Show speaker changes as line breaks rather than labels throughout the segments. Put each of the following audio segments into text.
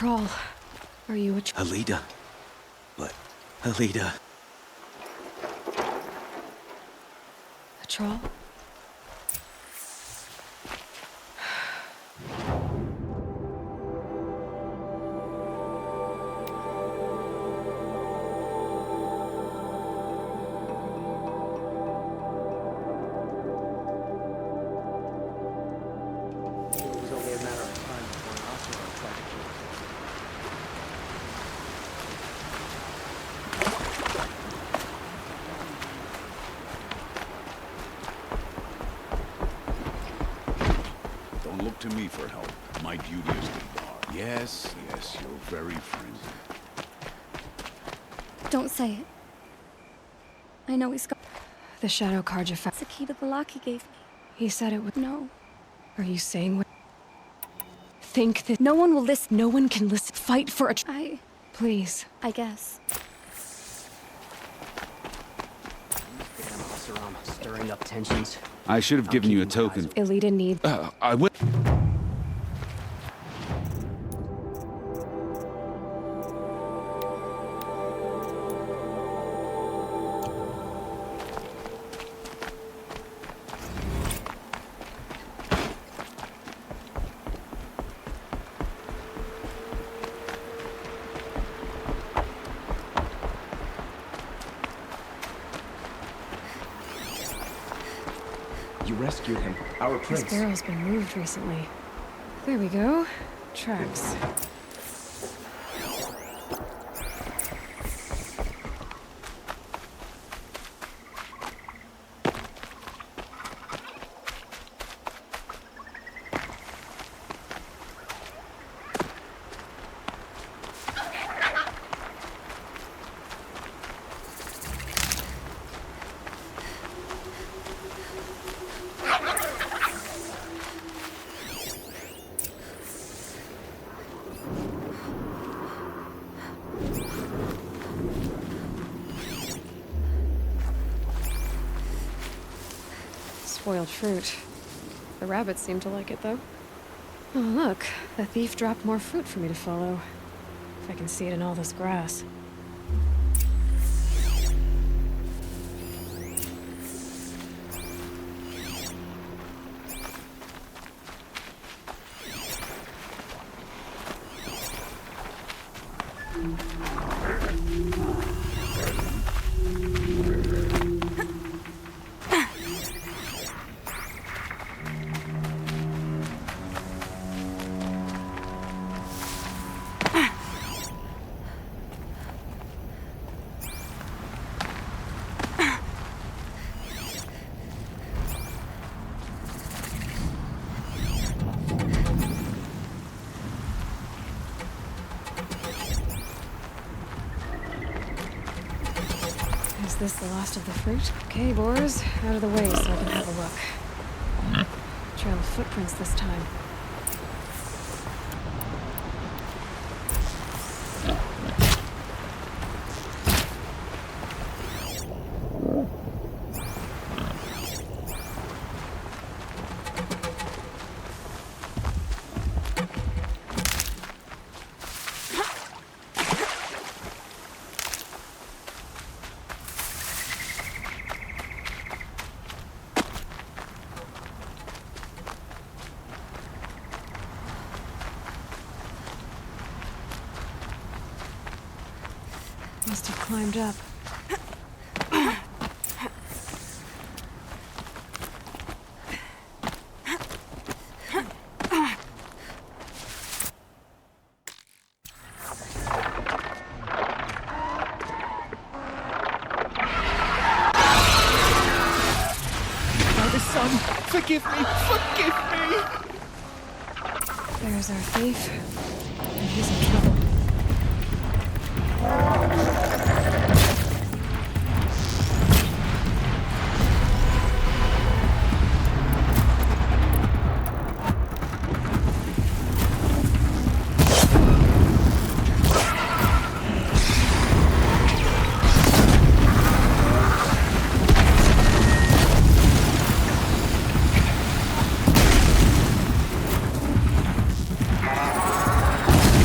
Troll. Are you a
Alida. But, Alida.
A troll?
Don't look to me for help. My duty is to guard. Yes, you're very friendly.
Don't say it. I know he's got
The shadow card you found.
the key to the lock he gave me.
He said it would.
No.
Are you saying what? Think that no one will listen. No one can listen. Fight for a. Please.
I guess.
Damn Asaram, stirring up tensions.
I should have given you a token.
Elita need.
I will.
You rescued him, our
This
prince.
barrel's been moved recently. There we go. Tracks. Spoiled fruit. The rabbits seem to like it, though. Oh, look. The thief dropped more fruit for me to follow. If I can see it in all this grass. Is this the last of the fruit? Okay, boars, out of the way so I can have a look. Trail of footprints this time. Must have climbed up.
Father, son, forgive me! Forgive me!
There's our thief. And he's in trouble.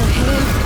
For him.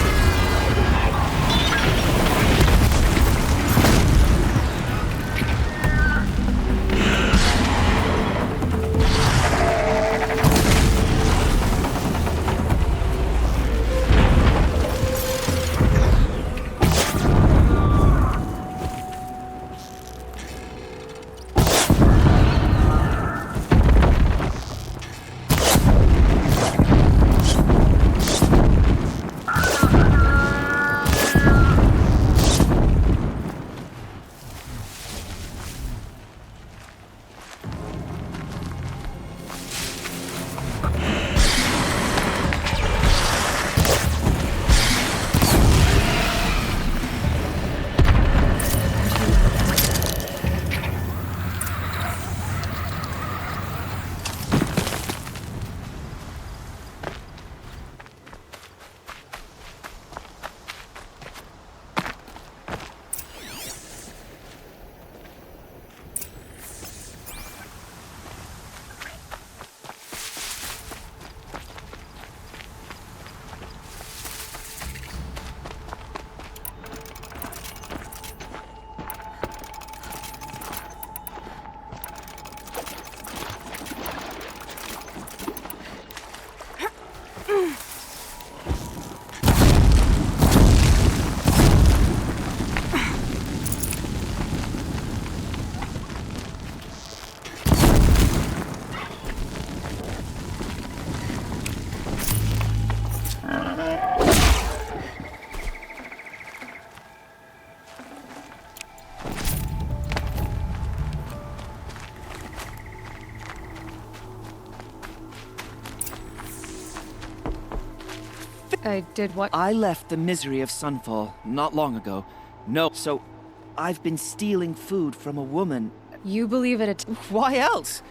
I did what?
I left the misery of Sunfall not long ago. No, so I've been stealing food from a woman.
You believe it?
Why else?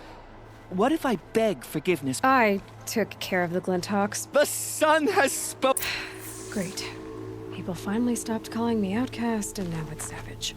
What if I beg forgiveness?
I took care of the Glinthawks.
The sun has spoken.
Great. People finally stopped calling me outcast, and now it's savage.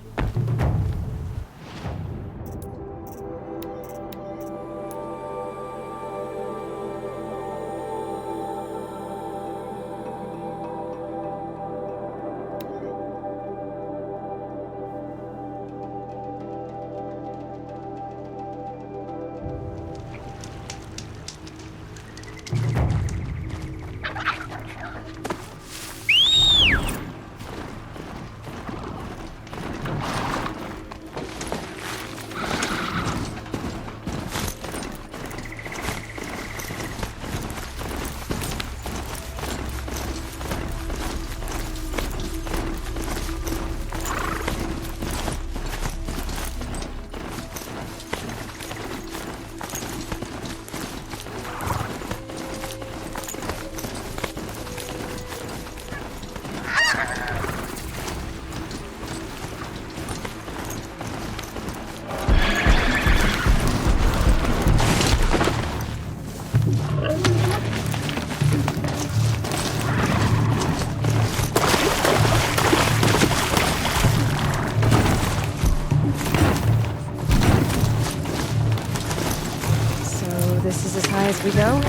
This is as high as we go?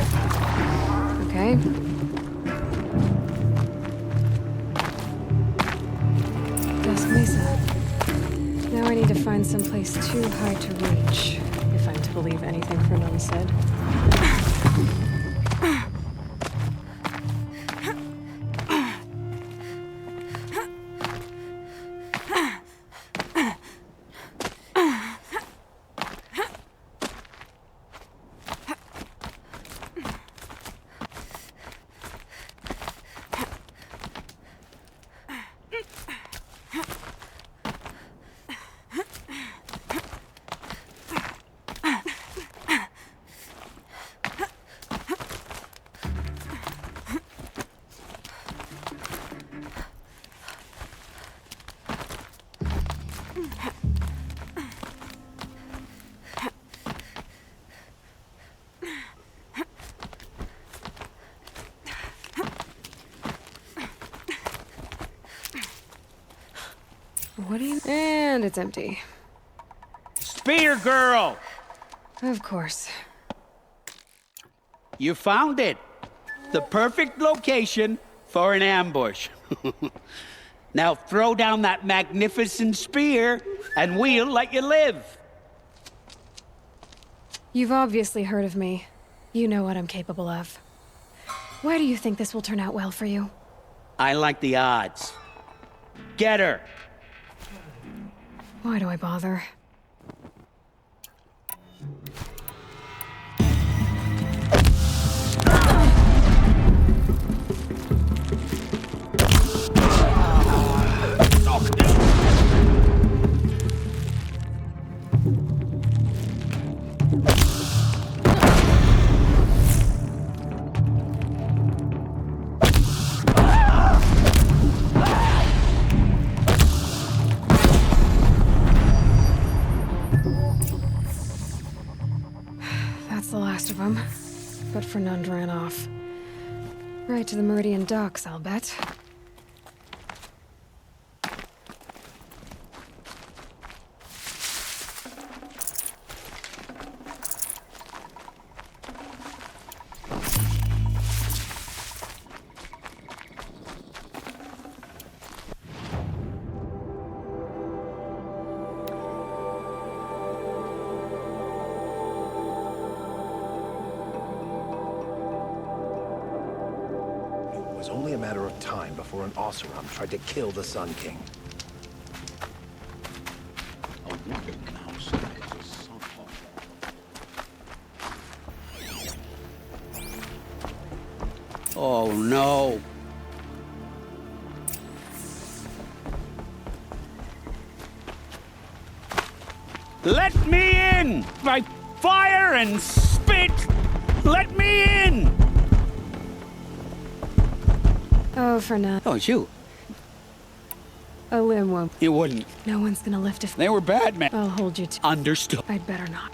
Okay. Dusk Mesa. Now I need to find some place too high to reach, if I'm to believe anything Fernand said. What do you... And it's empty.
Spear girl!
Of course.
You found it. The perfect location for an ambush. Now throw down that magnificent spear, and we'll let you live.
You've obviously heard of me. You know what I'm capable of. Why do you think this will turn out well for you?
I like the odds. Get her.
Why do I bother? That's the last of them. But Fernand ran off. Right to the Meridian docks, I'll bet.
It was only a matter of time before an Oseram tried to kill the Sun King.
A woman now stands a Sunfall.
Oh no. Let me in! By fire and spit! Let me in!
Oh, for now.
Oh, it's you.
A limb won't.
You wouldn't.
No one's gonna lift if
They were bad, man.
I'll hold you to.
Understood.
I'd better not.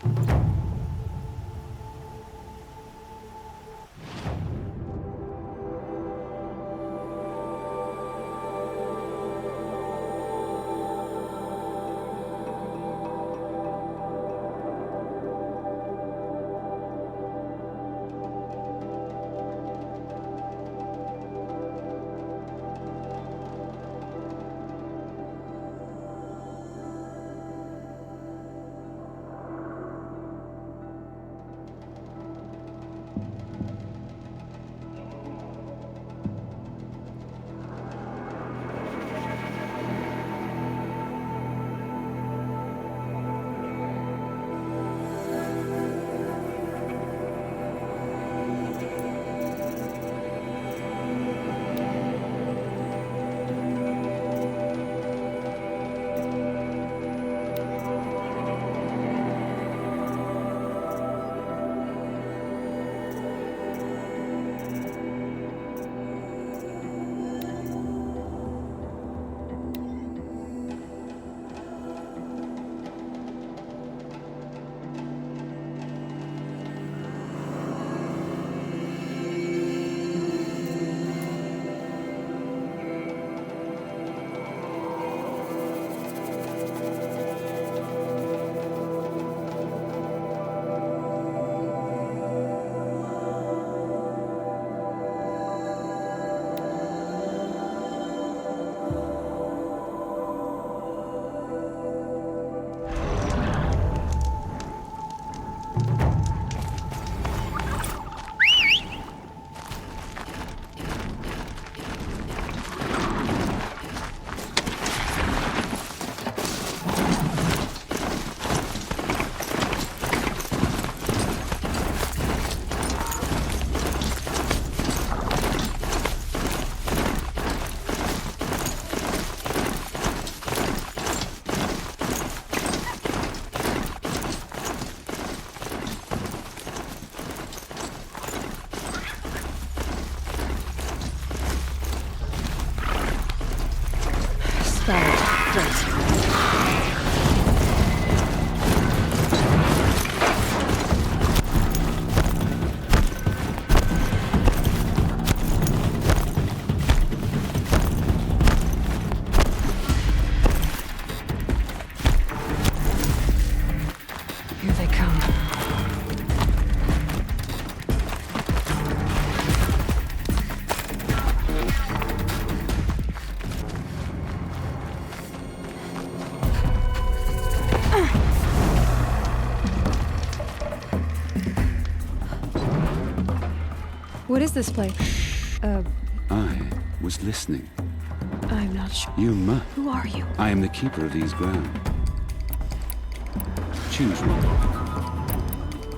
What is this place?
I was listening.
I'm not sure.
You must.
Who are you?
I am the keeper of these grounds. Choose one.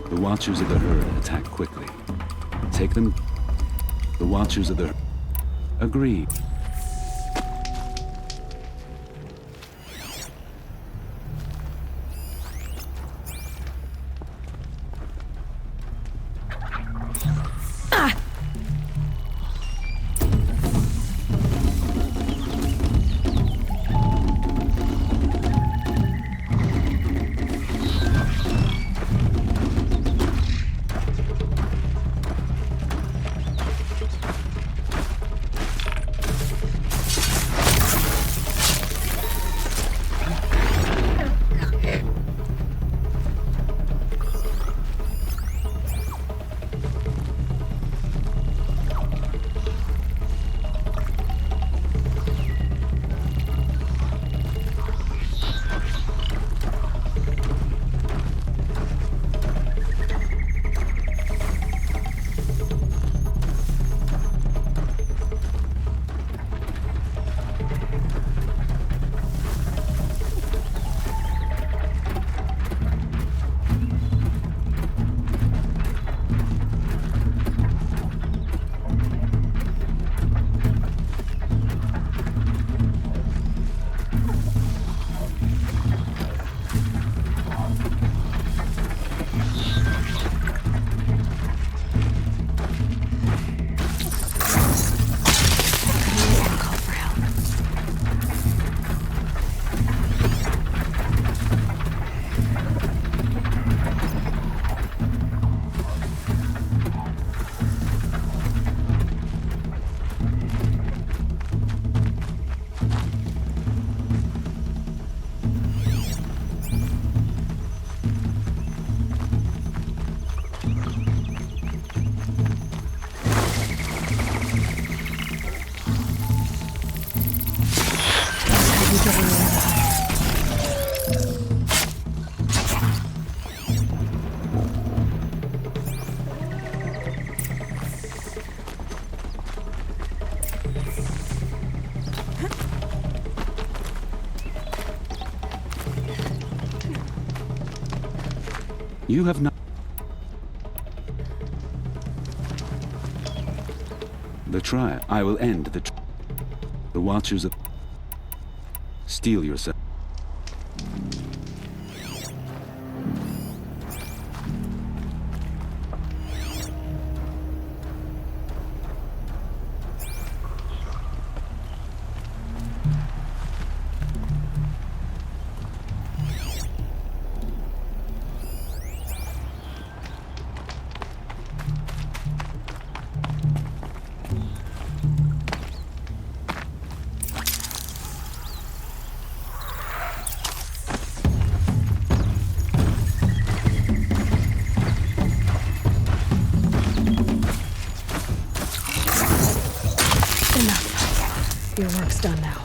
The Watchers of the Herd attack quickly. Take them. The Watchers of the Herd. Agreed. You have not... The trial. I will end the... The Watchers of... Steel yourself.
Your work's done now.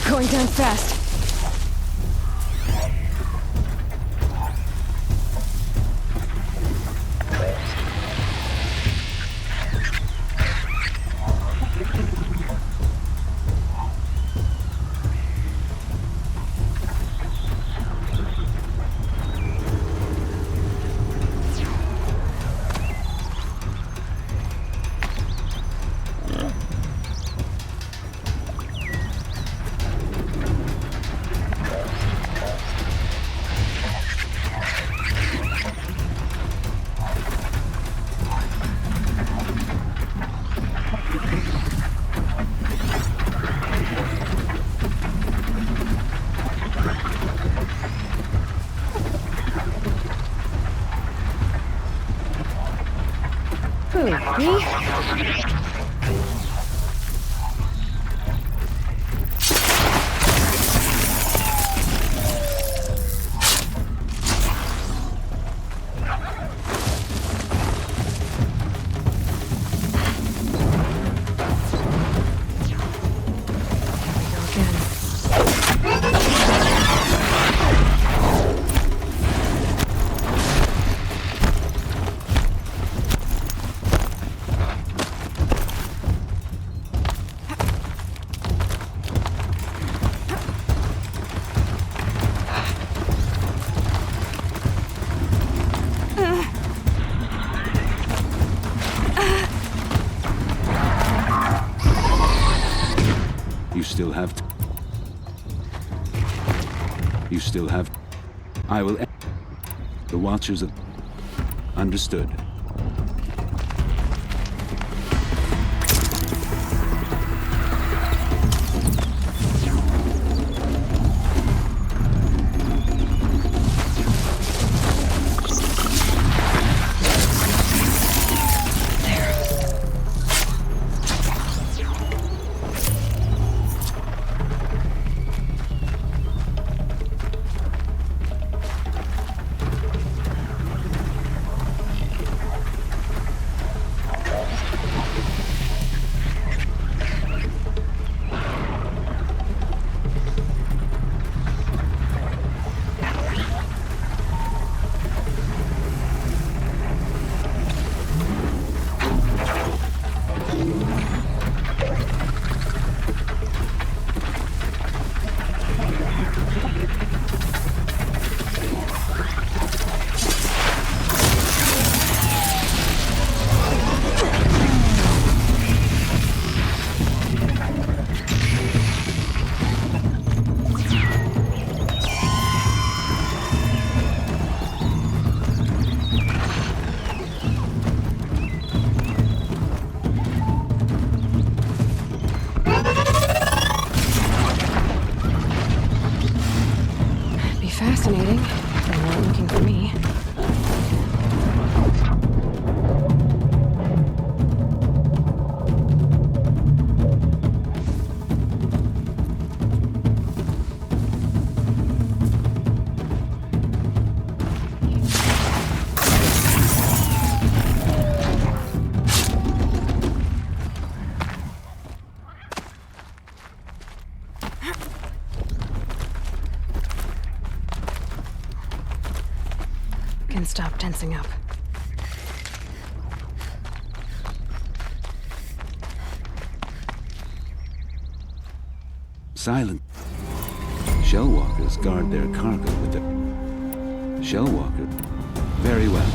Going down fast. Who, me?
Still have... You still have... I will... The Watchers of... Understood.
can stop tensing up.
Silent. Shellwalkers guard their cargo with the... Shellwalker. Very well.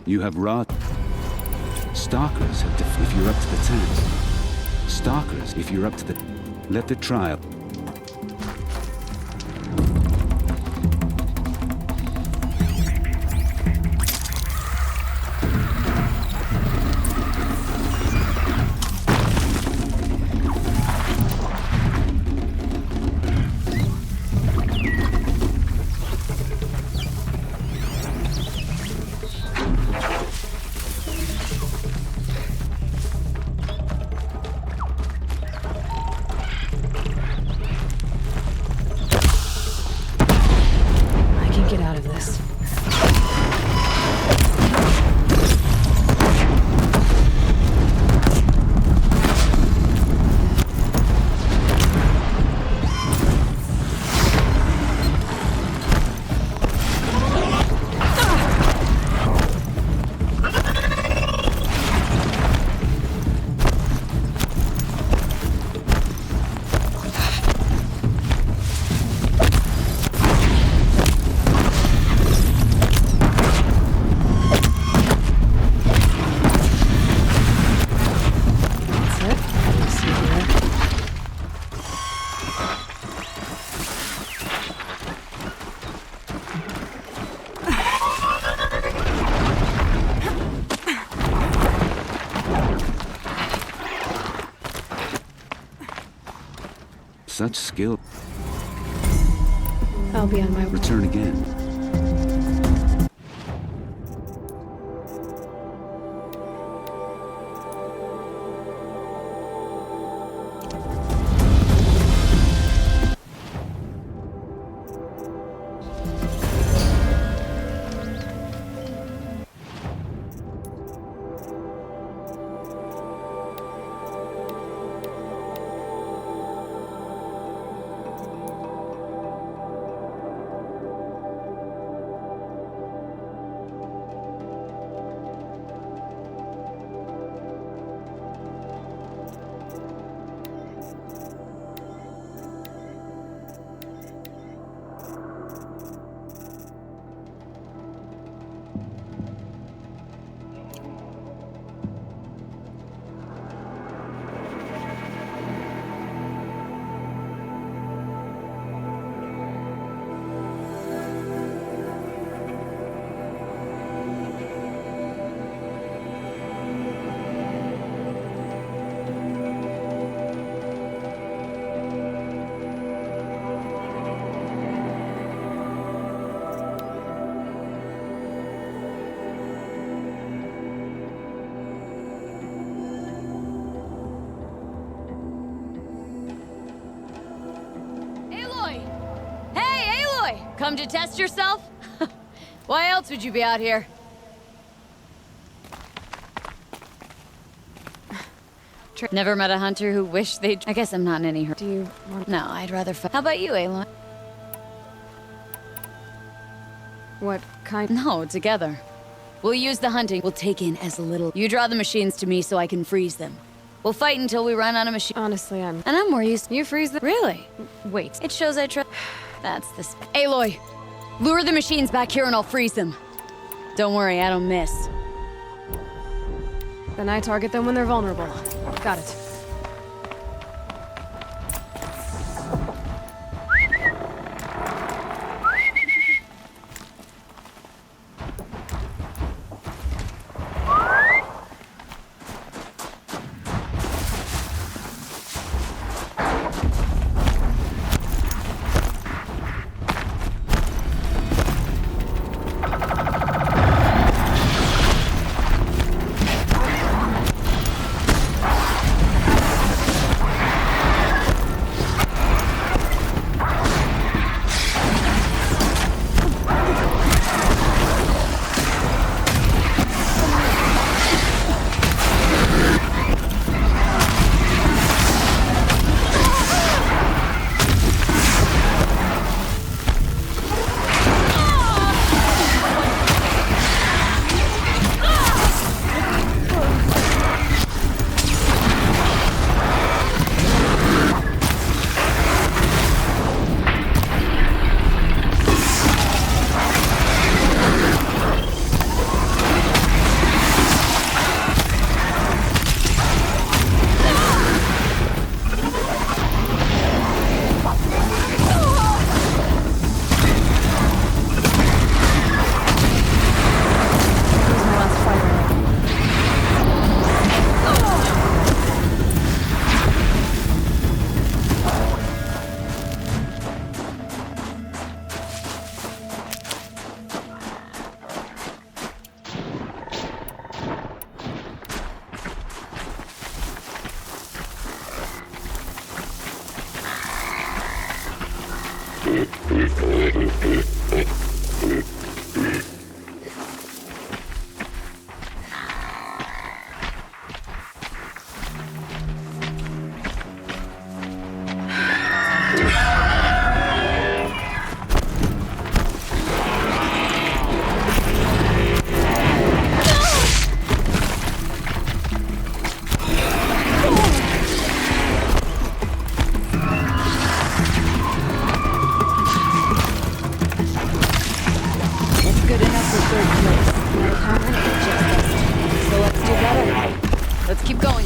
You have wrought. Stalkers have if you're up to the task. Stalkers, if you're up to the... Let the trial...
Get out of this.
Such skill.
I'll be on my way.
Return again.
Come to test yourself? Why else would you be out here? Never met a hunter who wished they'd... I guess I'm not in any hurry.
Do you want...
No, I'd rather How about you, Aloy?
What kind...
No, together. We'll use the hunting. We'll take in as little. You draw the machines to me so I can freeze them. We'll fight until we run out of machines.
Honestly,
And I'm more used...
You freeze them?
Really?
Wait.
It shows I trust... That's the... Aloy! Lure the machines back here and I'll freeze them. Don't worry, I don't miss.
Then I target them when they're vulnerable. Got it.
Let's keep going.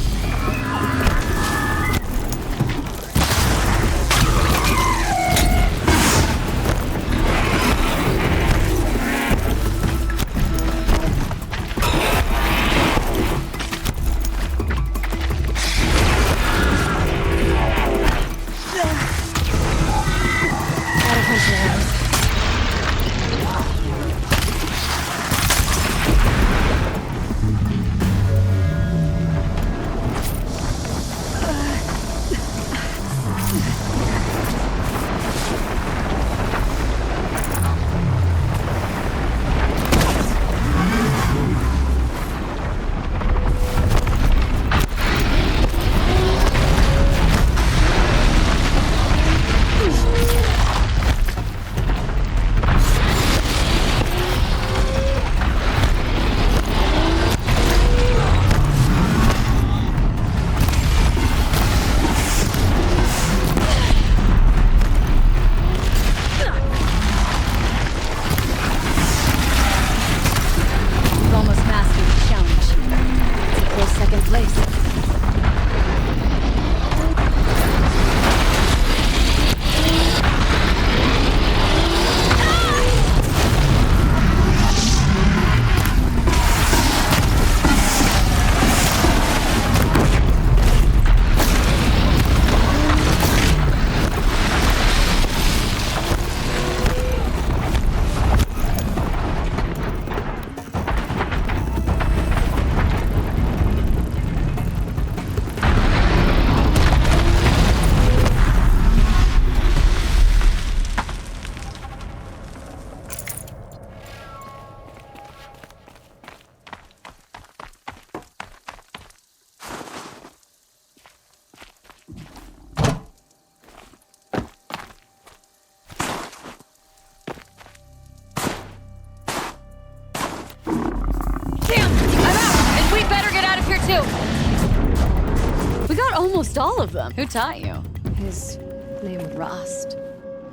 Almost all of them. Who taught you?
His name was
Rust.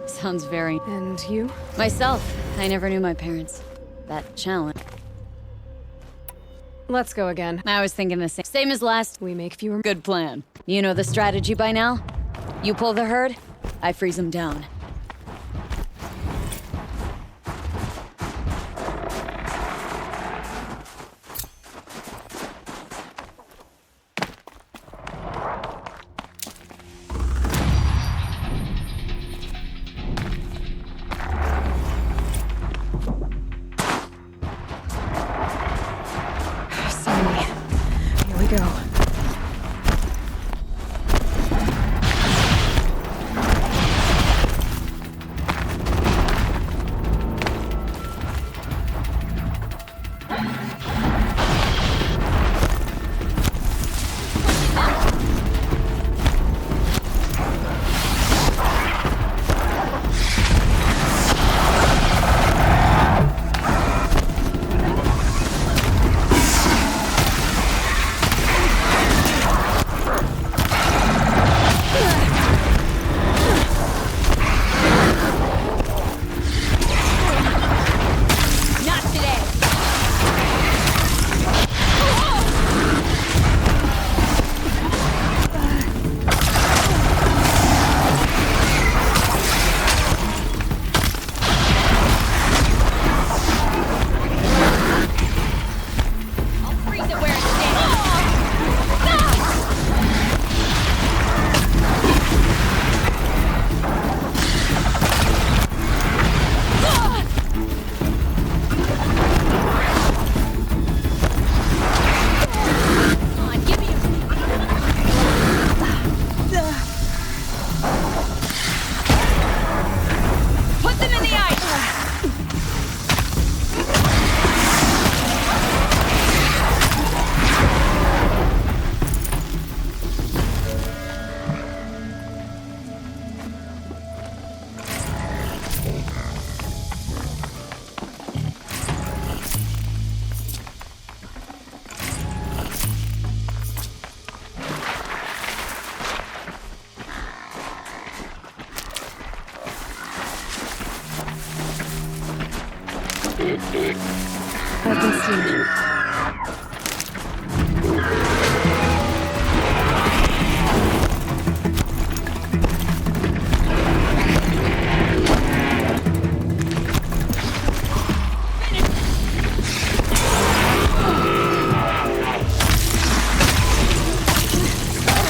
Sounds very...
And you?
Myself. I never knew my parents. That challenge.
Let's go again.
I was thinking the same. Same as last.
We make fewer...
Good plan. You know the strategy by now? You pull the herd, I freeze them down.
Here we go. I've been seen.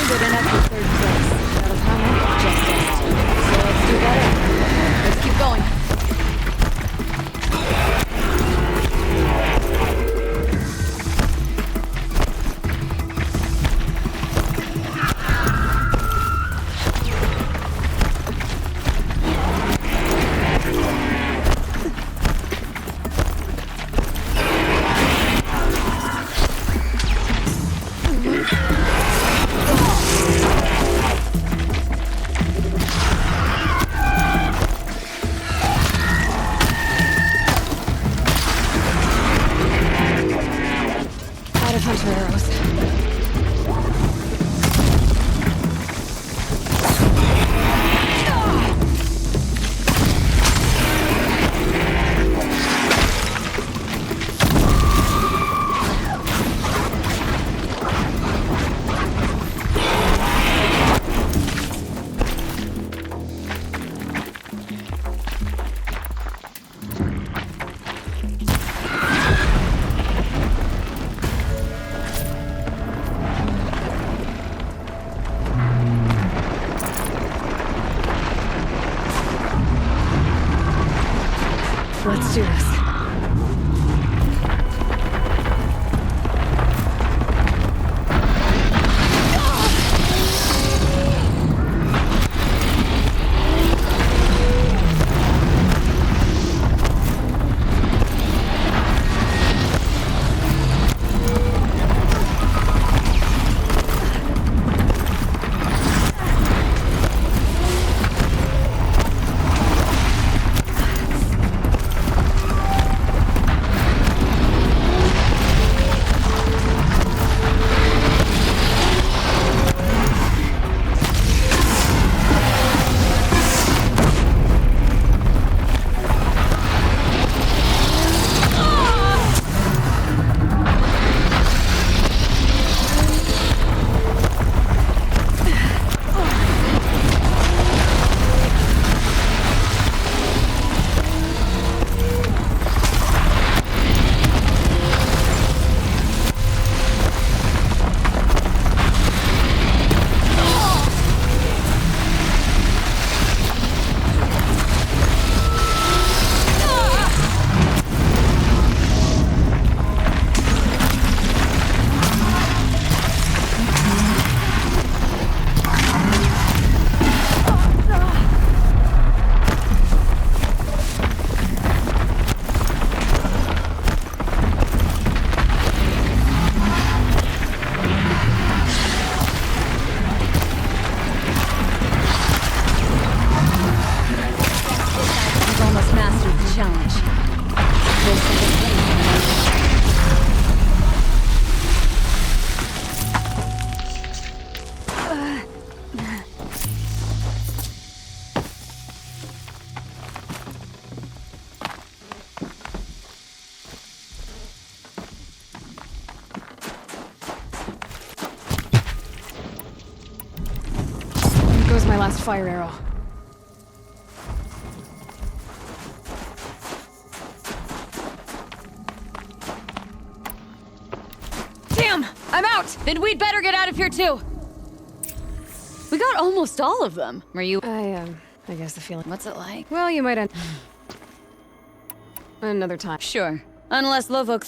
Good enough for third place. That'll come up just as. So let's do better. Let's keep going.
Out of hunter arrows. Let's do this. last fire arrow.
Damn! I'm out! Then we'd better get out of here too! We got almost all of them. Were you...
I guess the feeling...
What's it like?
Well, you might end... Another time.
Sure. Unless Lovok...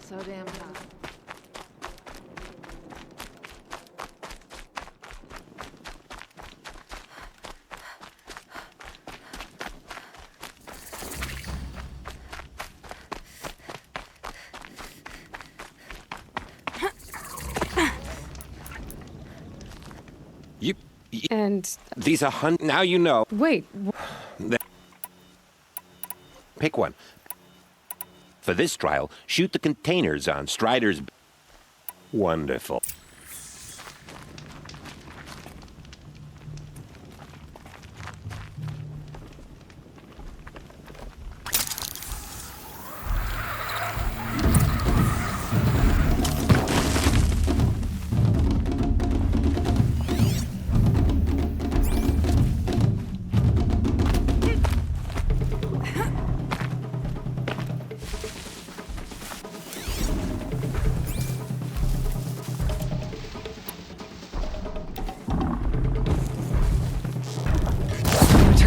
So damn hot.
And...
These are hunt. Now you know.
Wait,
Pick one. For this trial, shoot the containers on Strider's... Wonderful.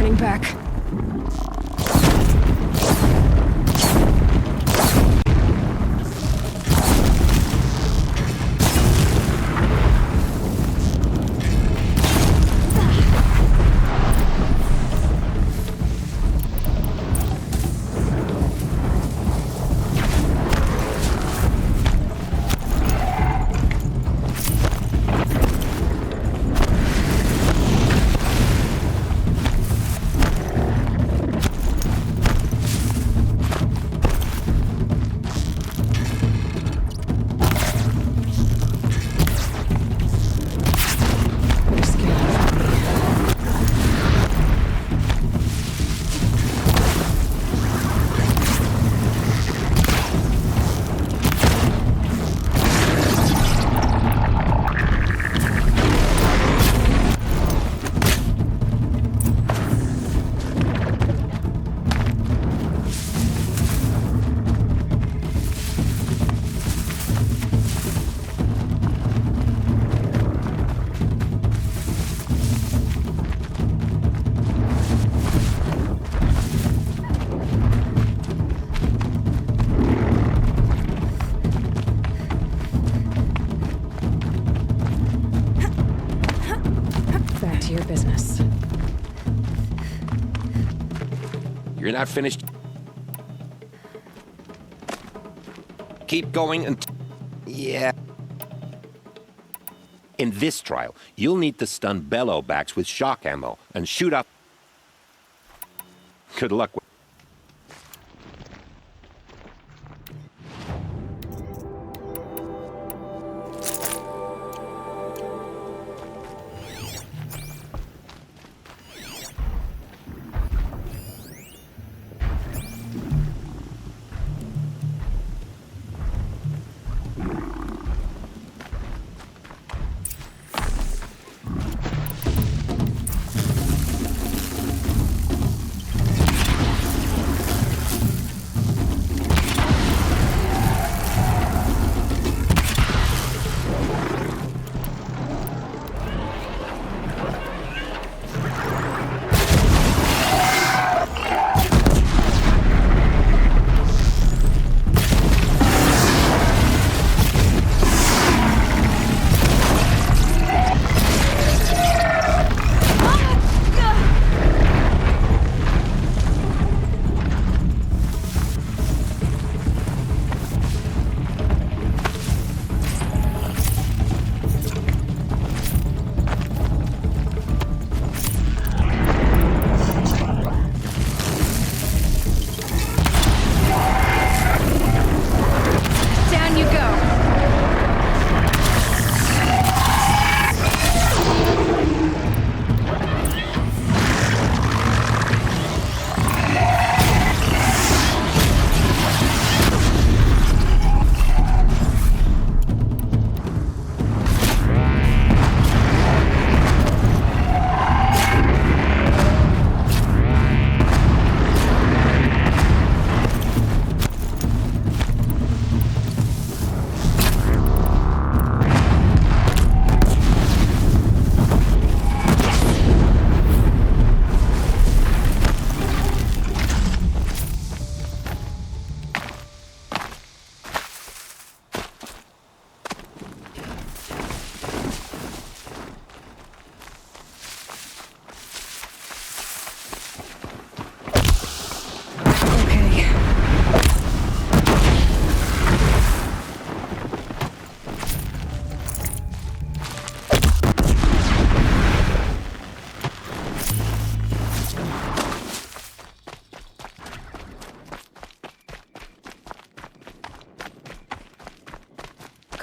turning back. Your business.
You're not finished. Keep going until... Yeah. In this trial, you'll need to stun bellowbacks with shock ammo and shoot up. Good luck with...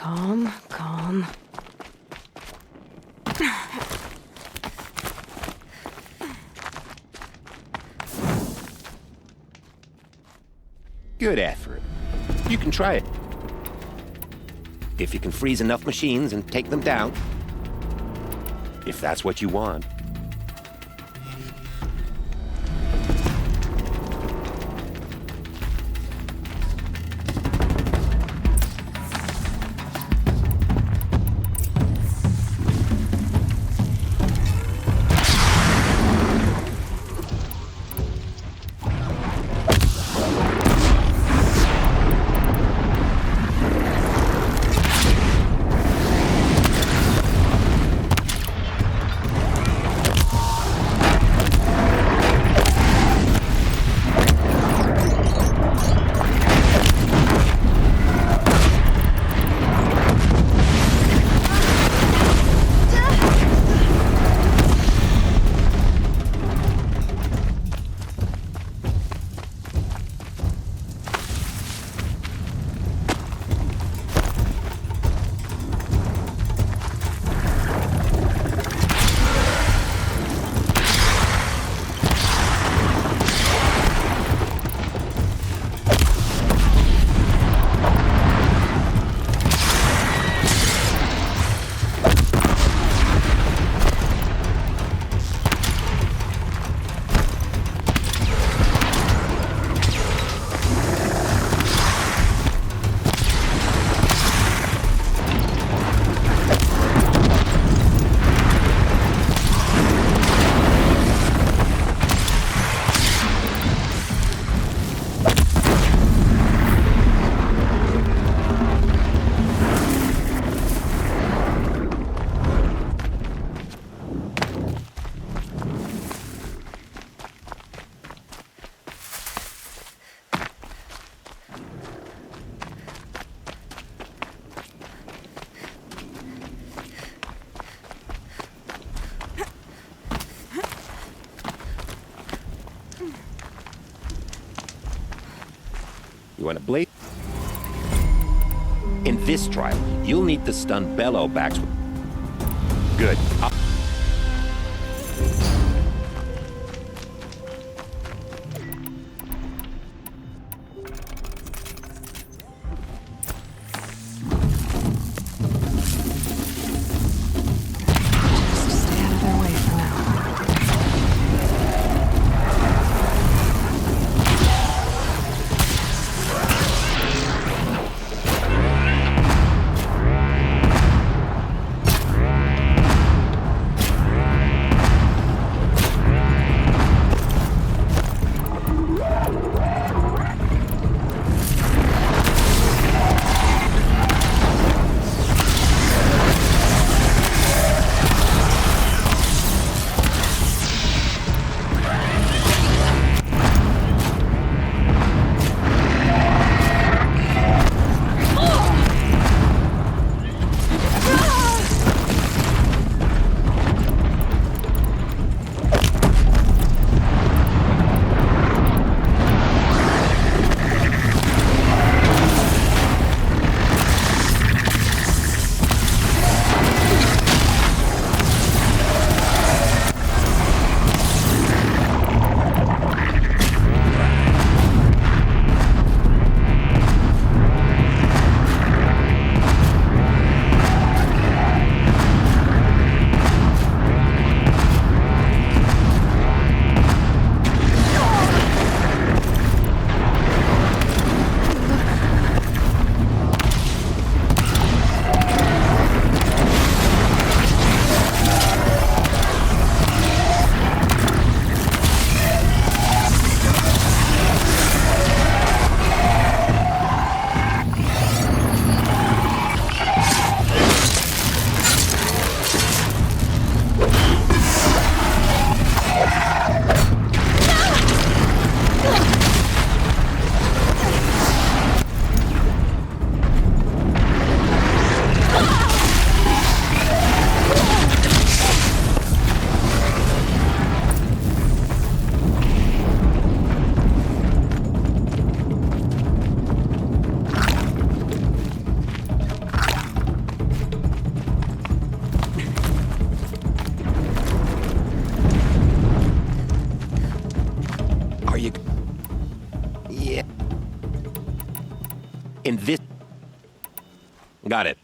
Calm, calm.
Good effort. You can try it. If you can freeze enough machines and take them down. If that's what you want. You want to blade? In this trial, you'll need the stun bellow backs. Good.
Stay out of their way for now.
Got it.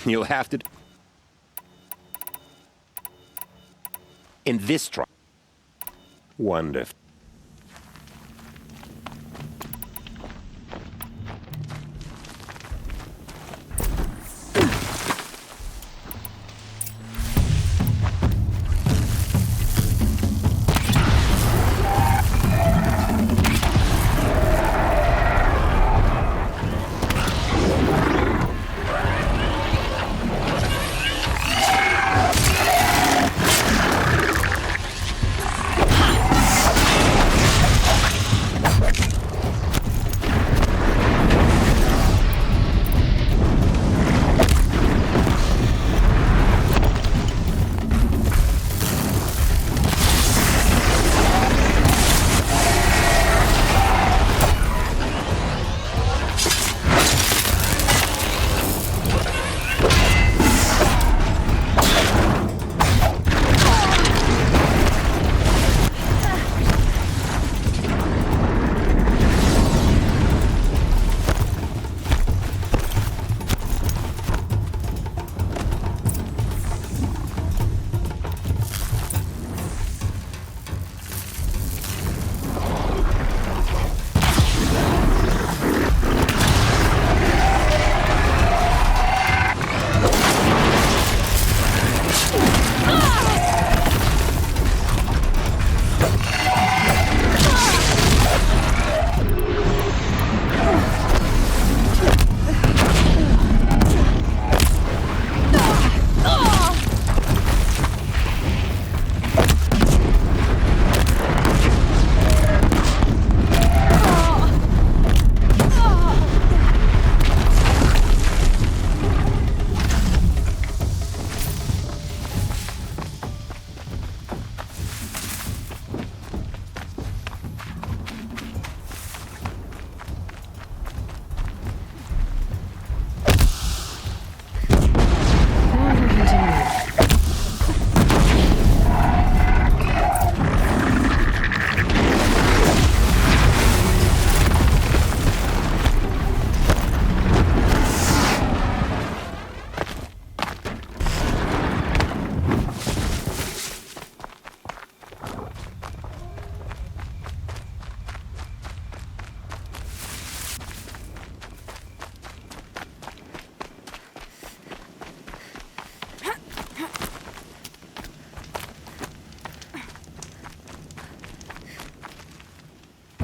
You'll have to... In this trial. Wonderful.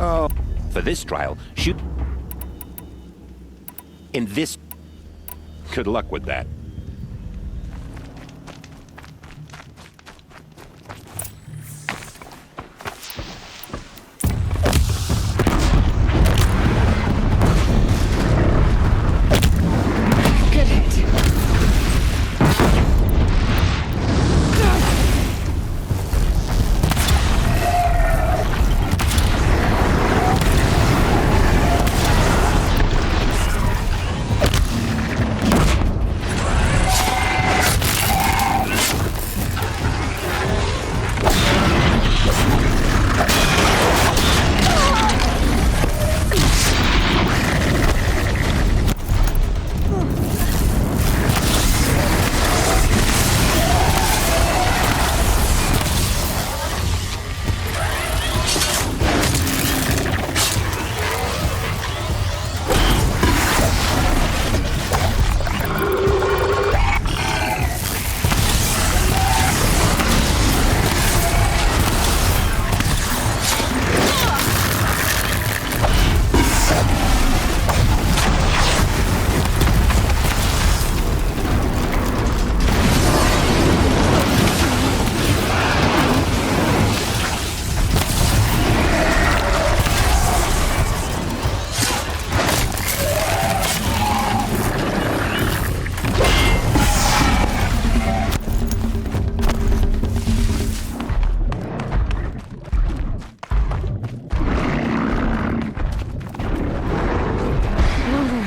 Oh. For this trial, shoot... In this... Good luck with that.
Good hit.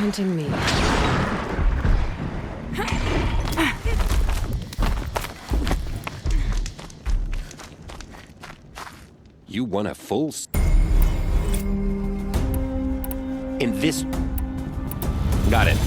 Hunting me.
You won a full... In this... Got it.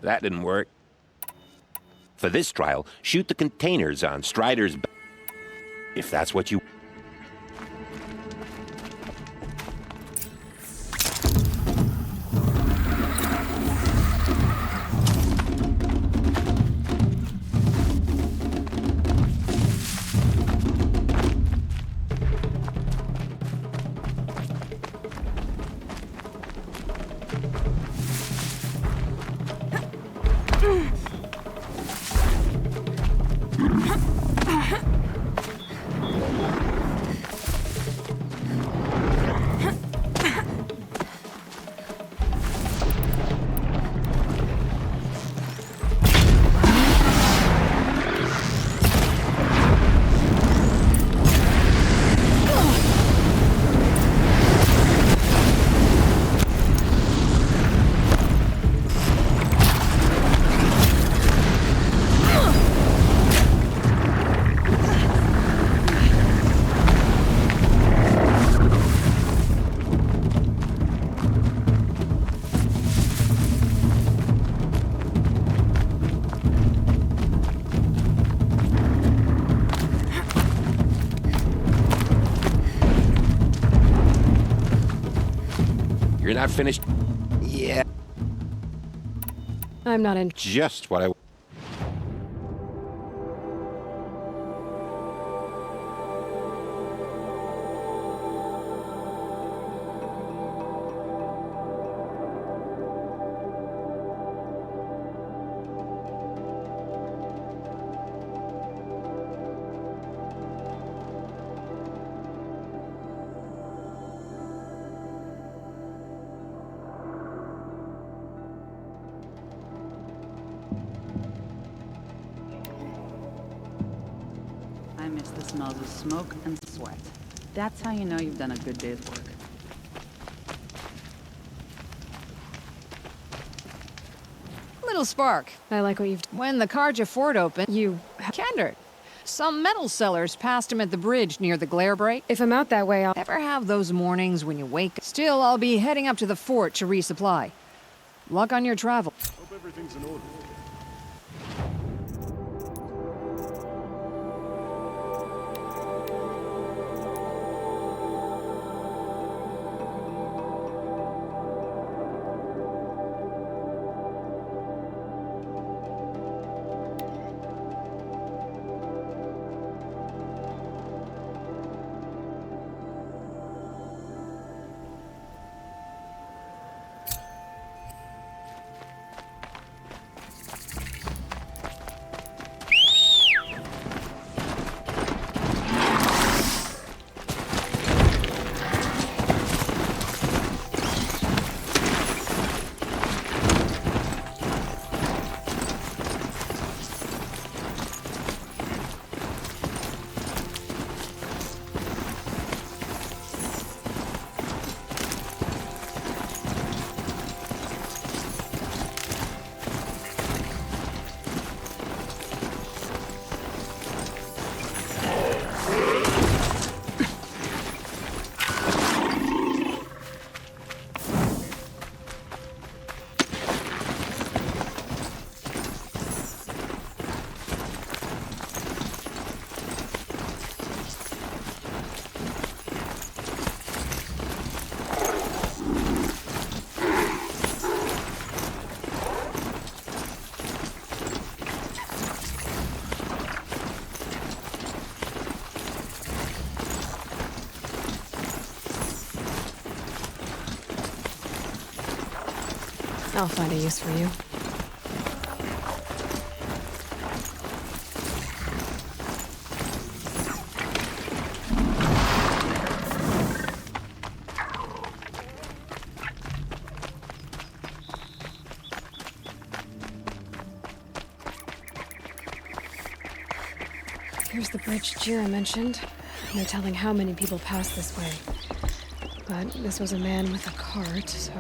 That didn't work. For this trial, shoot the containers on Strider's back. If that's what you... You're not finished? Yeah,
I'm not in.
just what I...
I miss the smells of smoke and sweat. That's how you know you've done a good day's work.
Little spark.
I like what you've.
When the Karja fort opened, you... Kendrick. Some metal sellers passed him at the bridge near the glare break.
If I'm out that way, I'll.
Ever have those mornings when you wake? Still, I'll be heading up to the fort to resupply. Luck on your travel.
Hope everything's in order.
I'll find a use for you. Here's the bridge Jira mentioned. No telling how many people pass this way. But this was a man with a cart, so...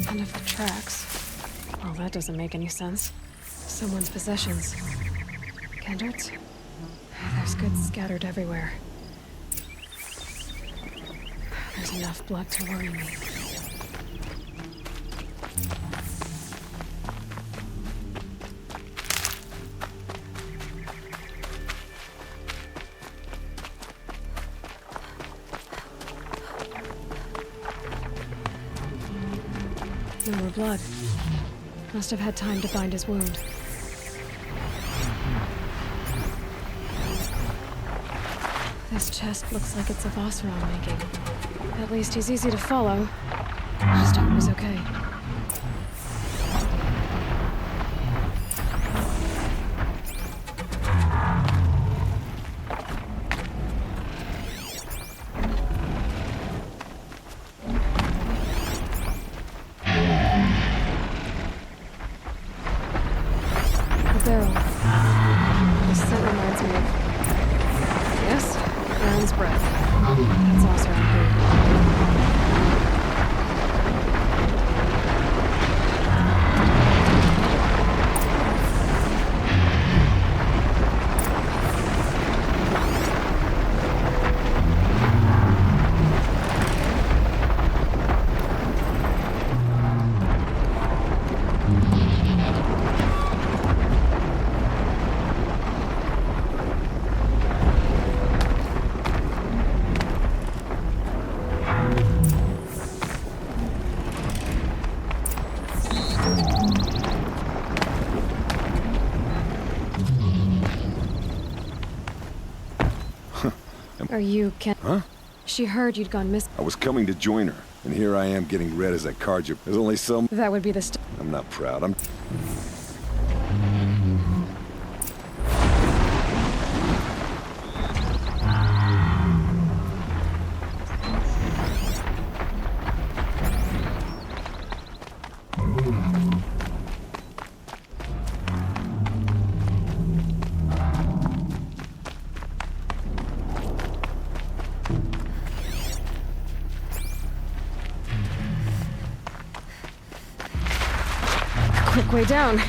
None of the tracks. Well, that doesn't make any sense. Someone's possessions. Kendrick's? There's goods scattered everywhere. There's enough blood to worry me. No more blood. Must have had time to bind his wound. This chest looks like it's of Oseram making. At least he's easy to follow. Just hope he's okay. Are you Ken?
Huh?
She heard you'd gone missing.
I was coming to join her, and here I am getting read as that card you... There's only some...
That would be the
I'm not proud. I'm...
quick way down.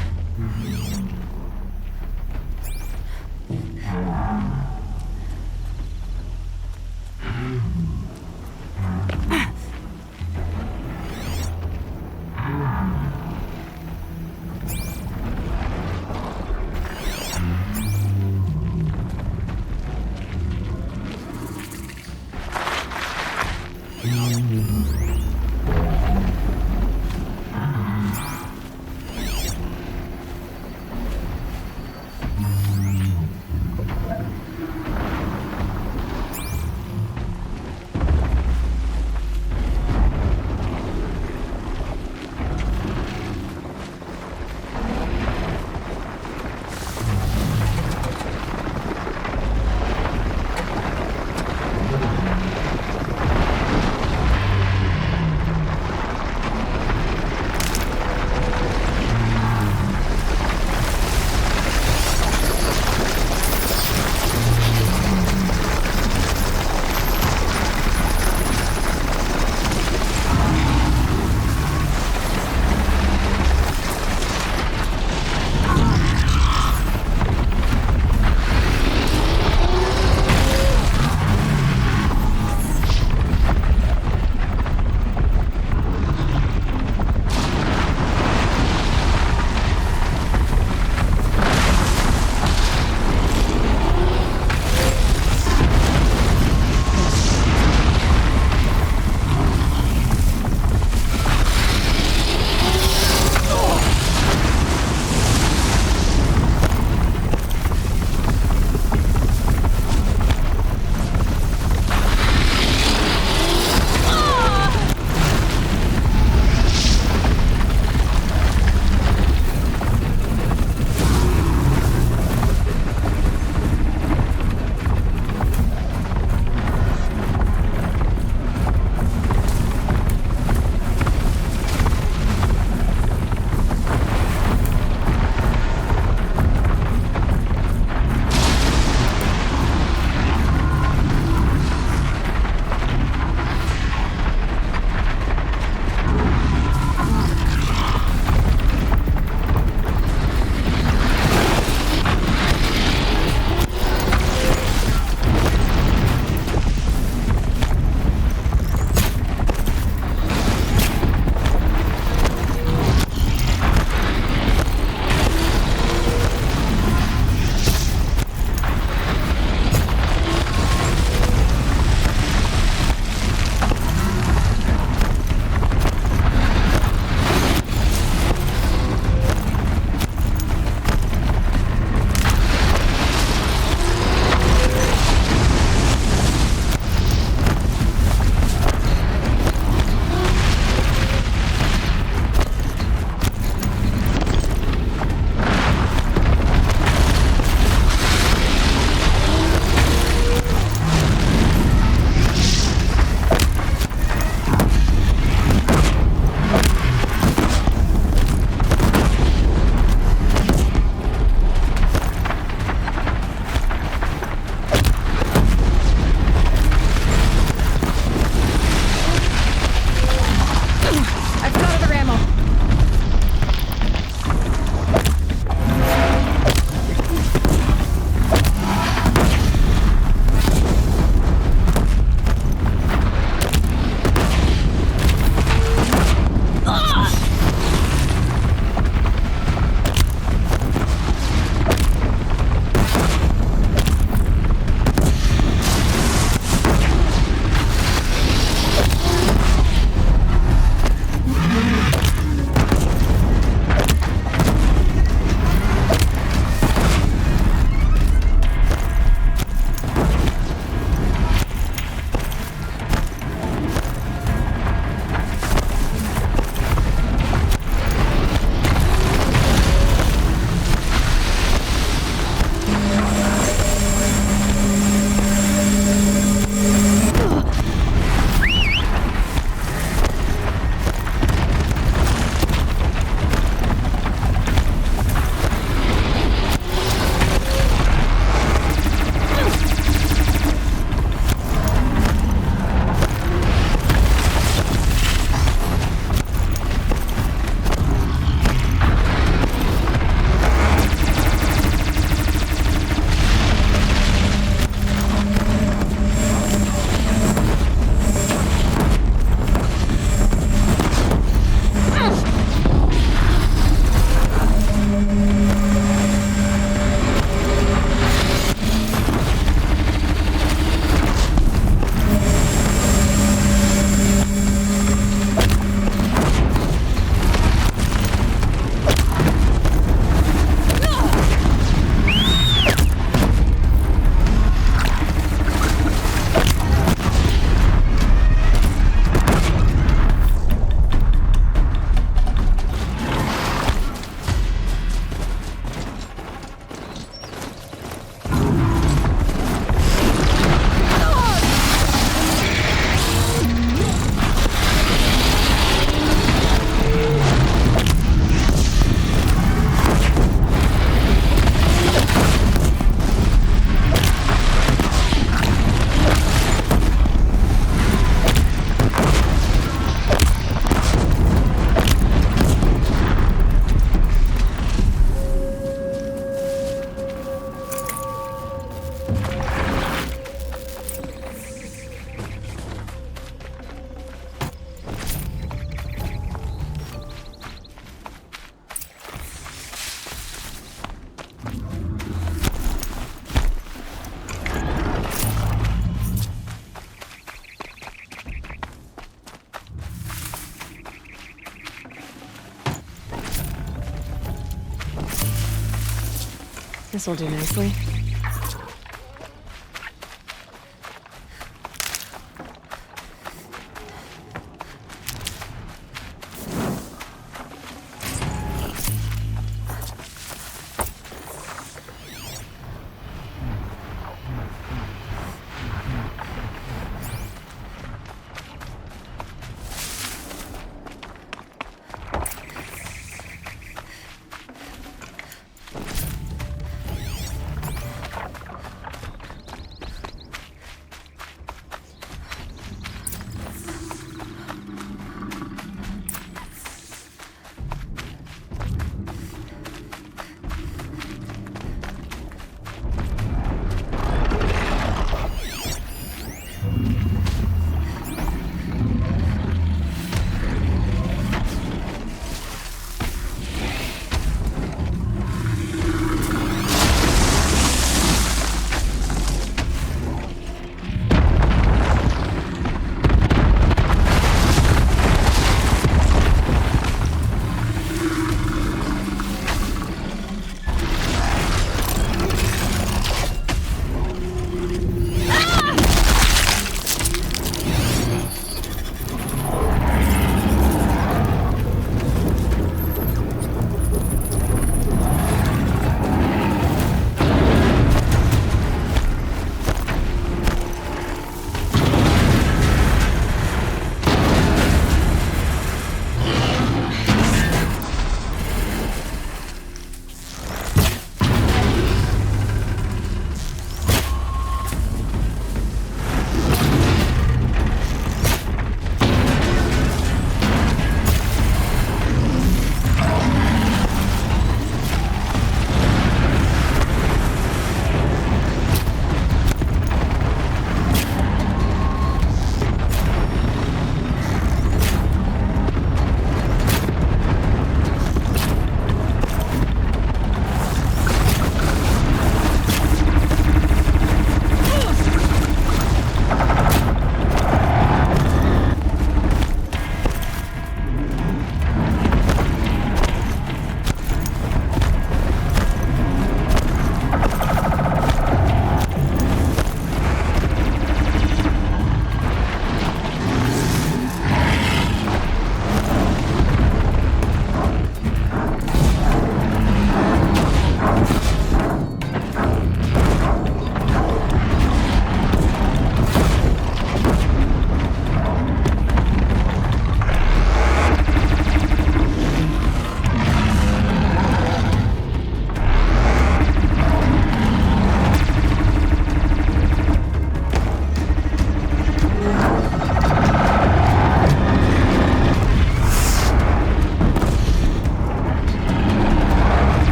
This'll do nicely.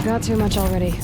Got too much already.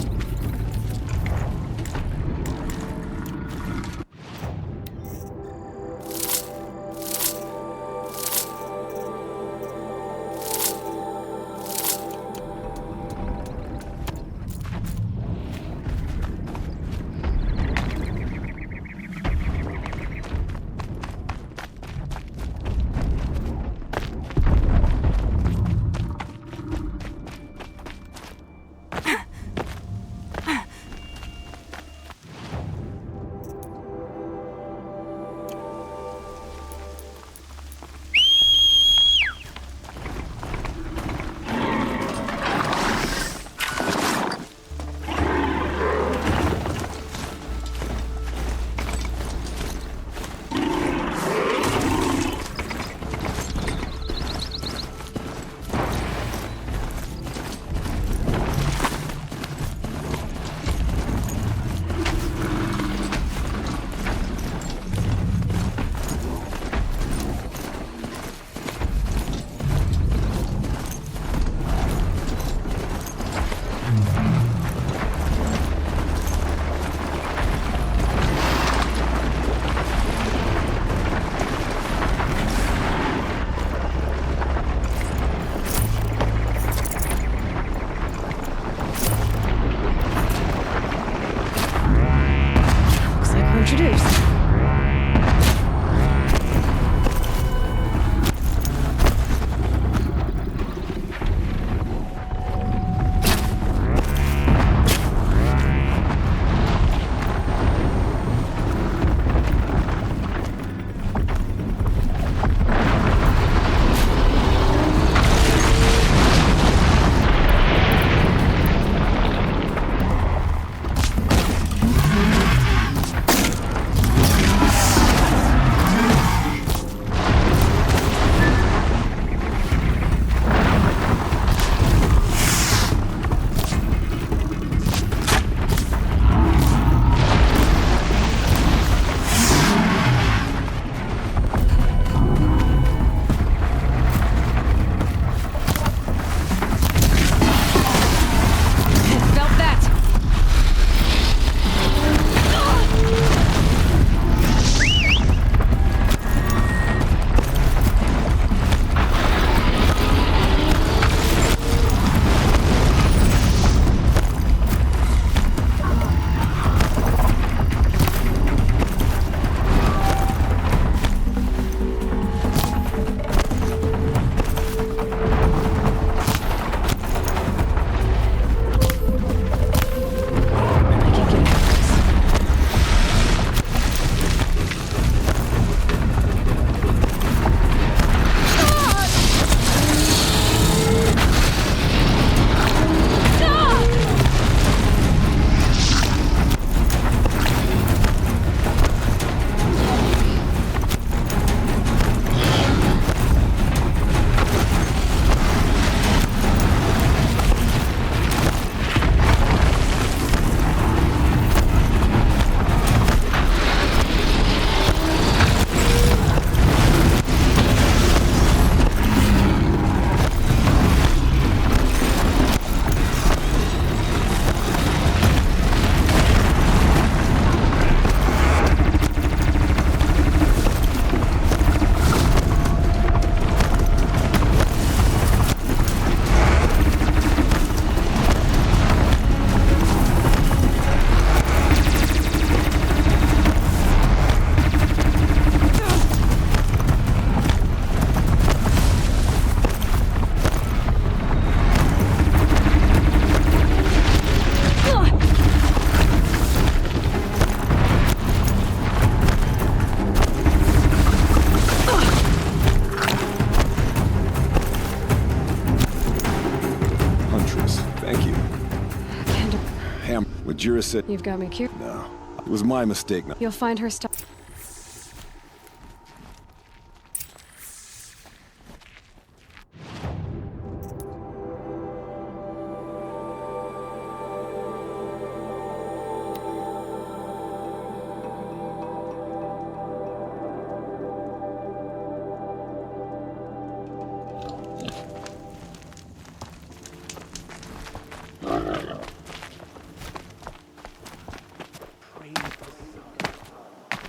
Jira said...
You've got me curious.
No, it was my mistake.
You'll find her stuff.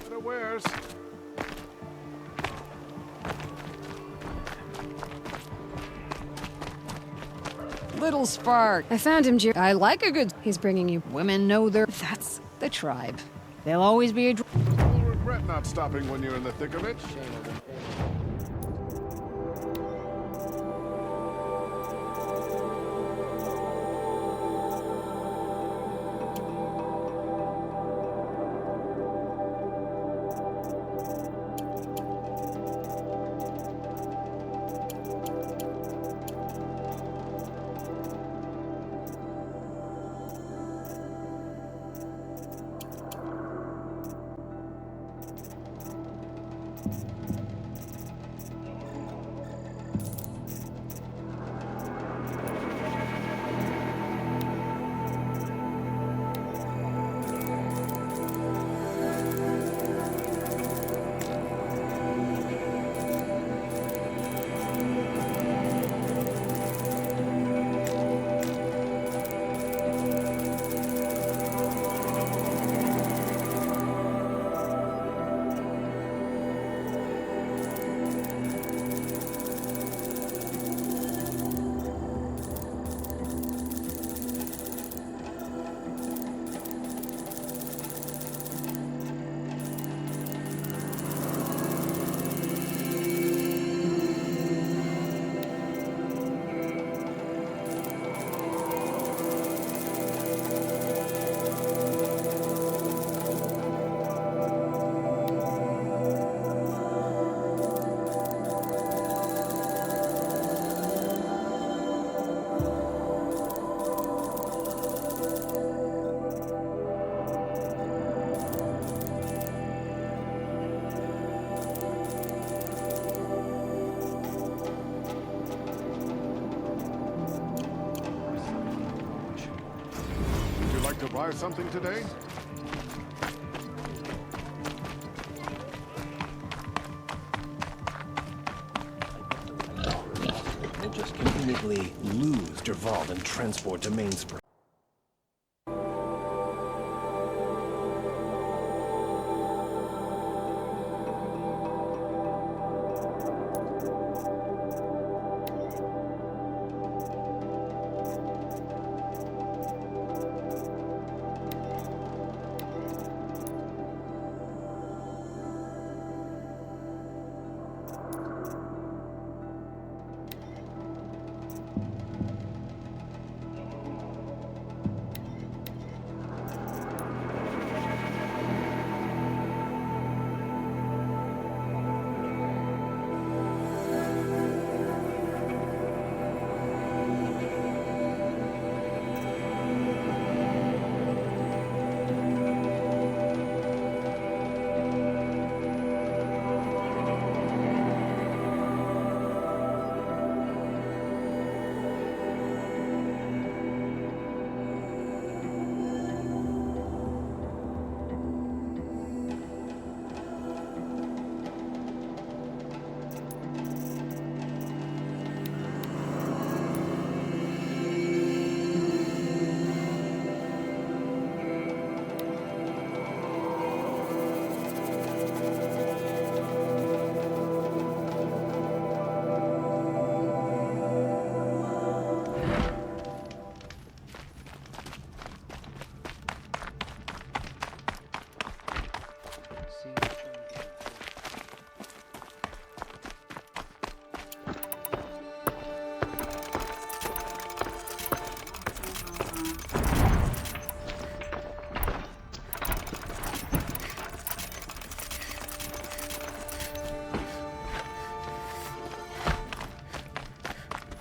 Unawares.
Little spark.
I found him,
I like a good...
He's bringing you...
Women know their... That's the tribe. They'll always be a...
You'll regret not stopping when you're in the thick of it. To buy something today?
We'll just conveniently lose Dervahl and transport to Mainspring.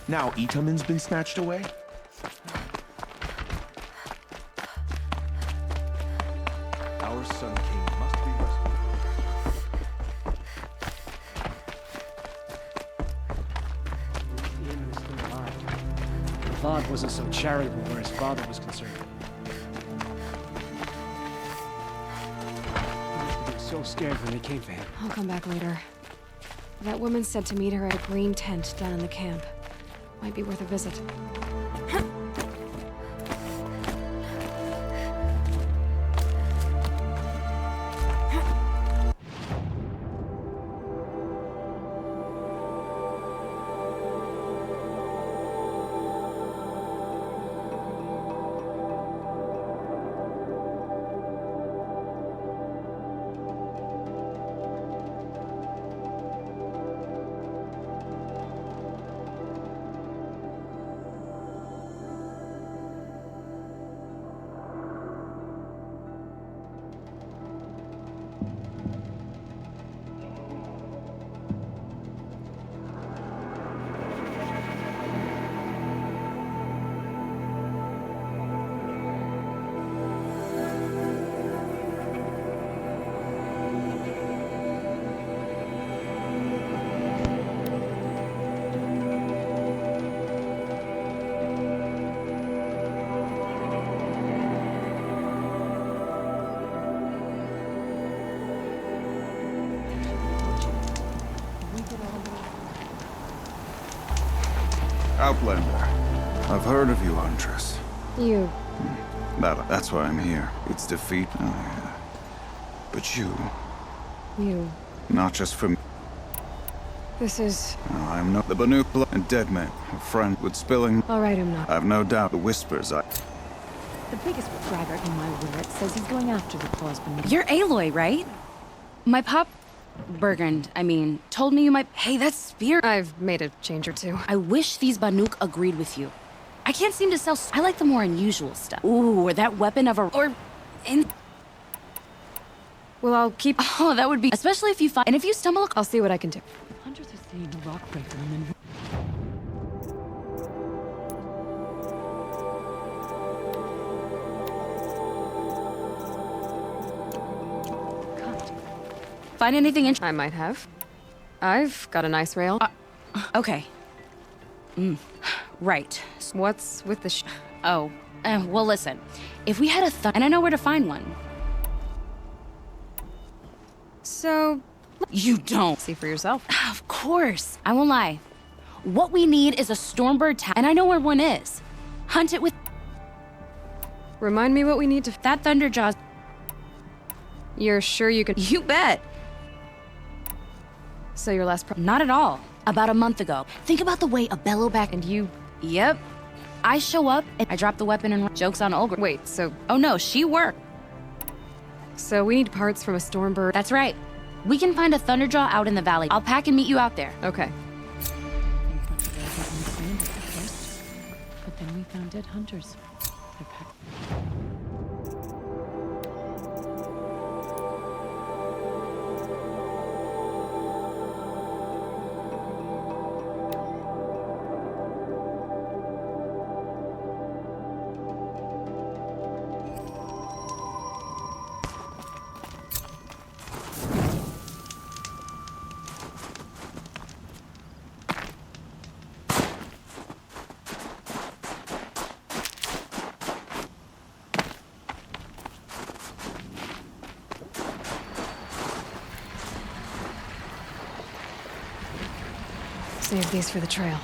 Now Itamin's been snatched away?
thought wasn't so charitable where his father was concerned. He was so scared when they came for him.
I'll come back later. That woman said to meet her at a green tent down in the camp. Might be worth a visit.
Outlander. I've heard of you, Huntress.
You.
That's why I'm here. It's defeat. Oh, yeah. But you.
You.
Not just from...
This is...
I'm not the Banuk blood and dead man. A friend with spilling...
All right, I'm not.
I've no doubt the whispers
The biggest braggart in my word says he's going after the cause beneath.
You're Aloy, right? My pup... Bergund, I mean, told me you might... Hey, that spear...
I've made a change or two.
I wish these Banuk agreed with you. I can't seem to sell... I like the more unusual stuff. Ooh, or that weapon of a... Or...
Well, I'll keep...
Oh, that would be... Especially if you find... And if you stumble...
I'll see what I can do.
Hunters are seeing the rock breaker and then...
Find anything interesting?
I might have. I've got a nice rail.
Okay. Right.
What's with the
Oh. Well, listen. If we had a and I know where to find one.
So...
You don't.
See for yourself.
Of course. I won't lie. What we need is a Stormbird and I know where one is. Hunt it with...
Remind me what we need to...
That Thunderjaws...
You're sure you can...
You bet.
So your last
Not at all. About a month ago. Think about the way a bellowback...
And you...
Yep. I show up and I drop the weapon and jokes on Olga.
Wait, so...
Oh no, she worked.
So we need parts from a Stormbird.
That's right. We can find a Thunderjaw out in the valley. I'll pack and meet you out there.
Okay.
But then we found dead hunters. They're packed.
Save these for the trail.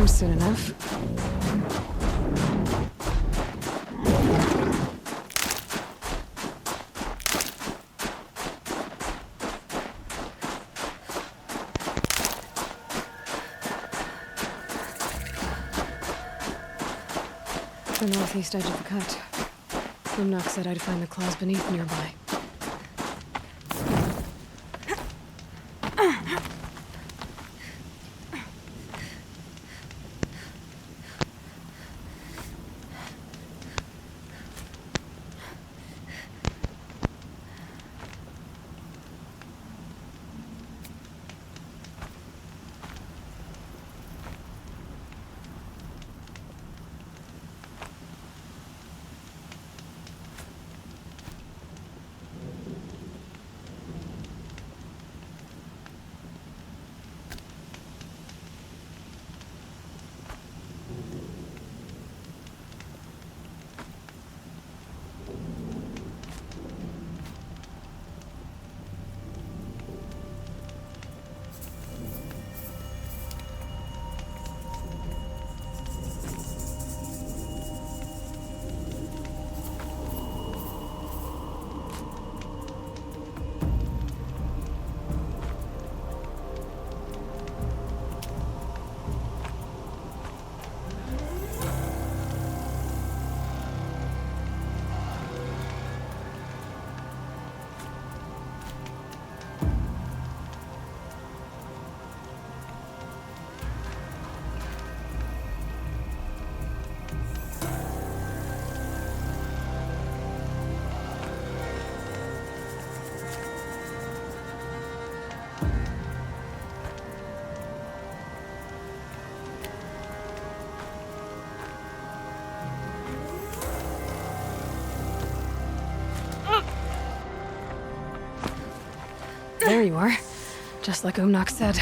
home soon enough. The northeast edge of the cut. Umnak said I'd find the claws beneath nearby. There you are. Just like Umnak said.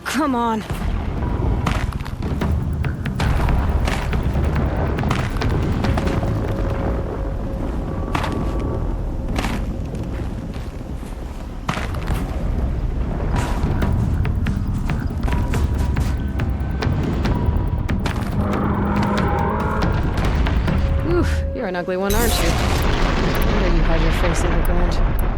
Come on. Oof, you're an ugly one, aren't you? No wonder you hide your face in the ground.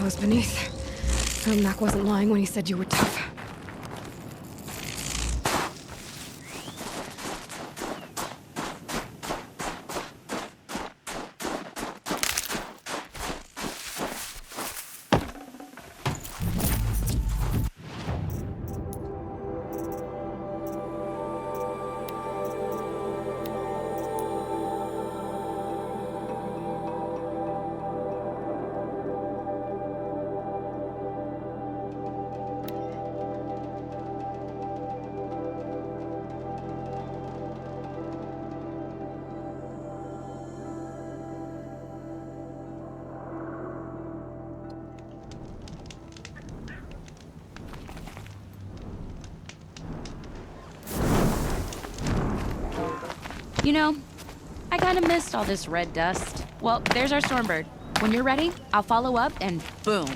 was beneath. So Mac wasn't lying when he said you were tough.
You know, I kind of missed all this red dust. Well, there's our Stormbird. When you're ready, I'll follow up and boom.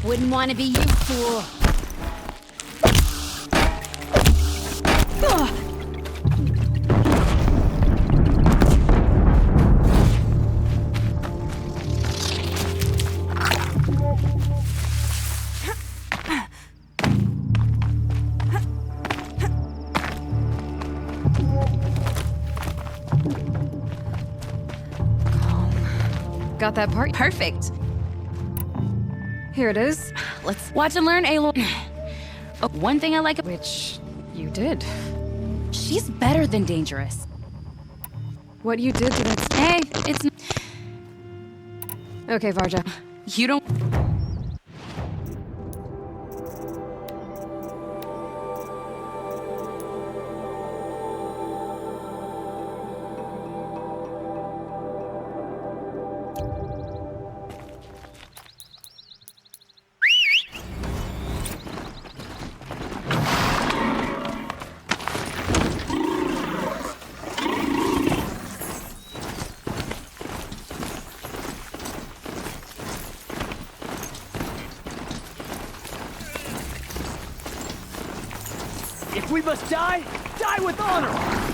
Wouldn't want to be you, fool.
Got that part?
Perfect.
Here it is.
Let's watch and learn, Aloy. Oh, one thing I like...
Which you did.
She's better than dangerous.
What you did to that...
Hey, it's...
Okay, Varja.
You don't...
If we must die, die with honor!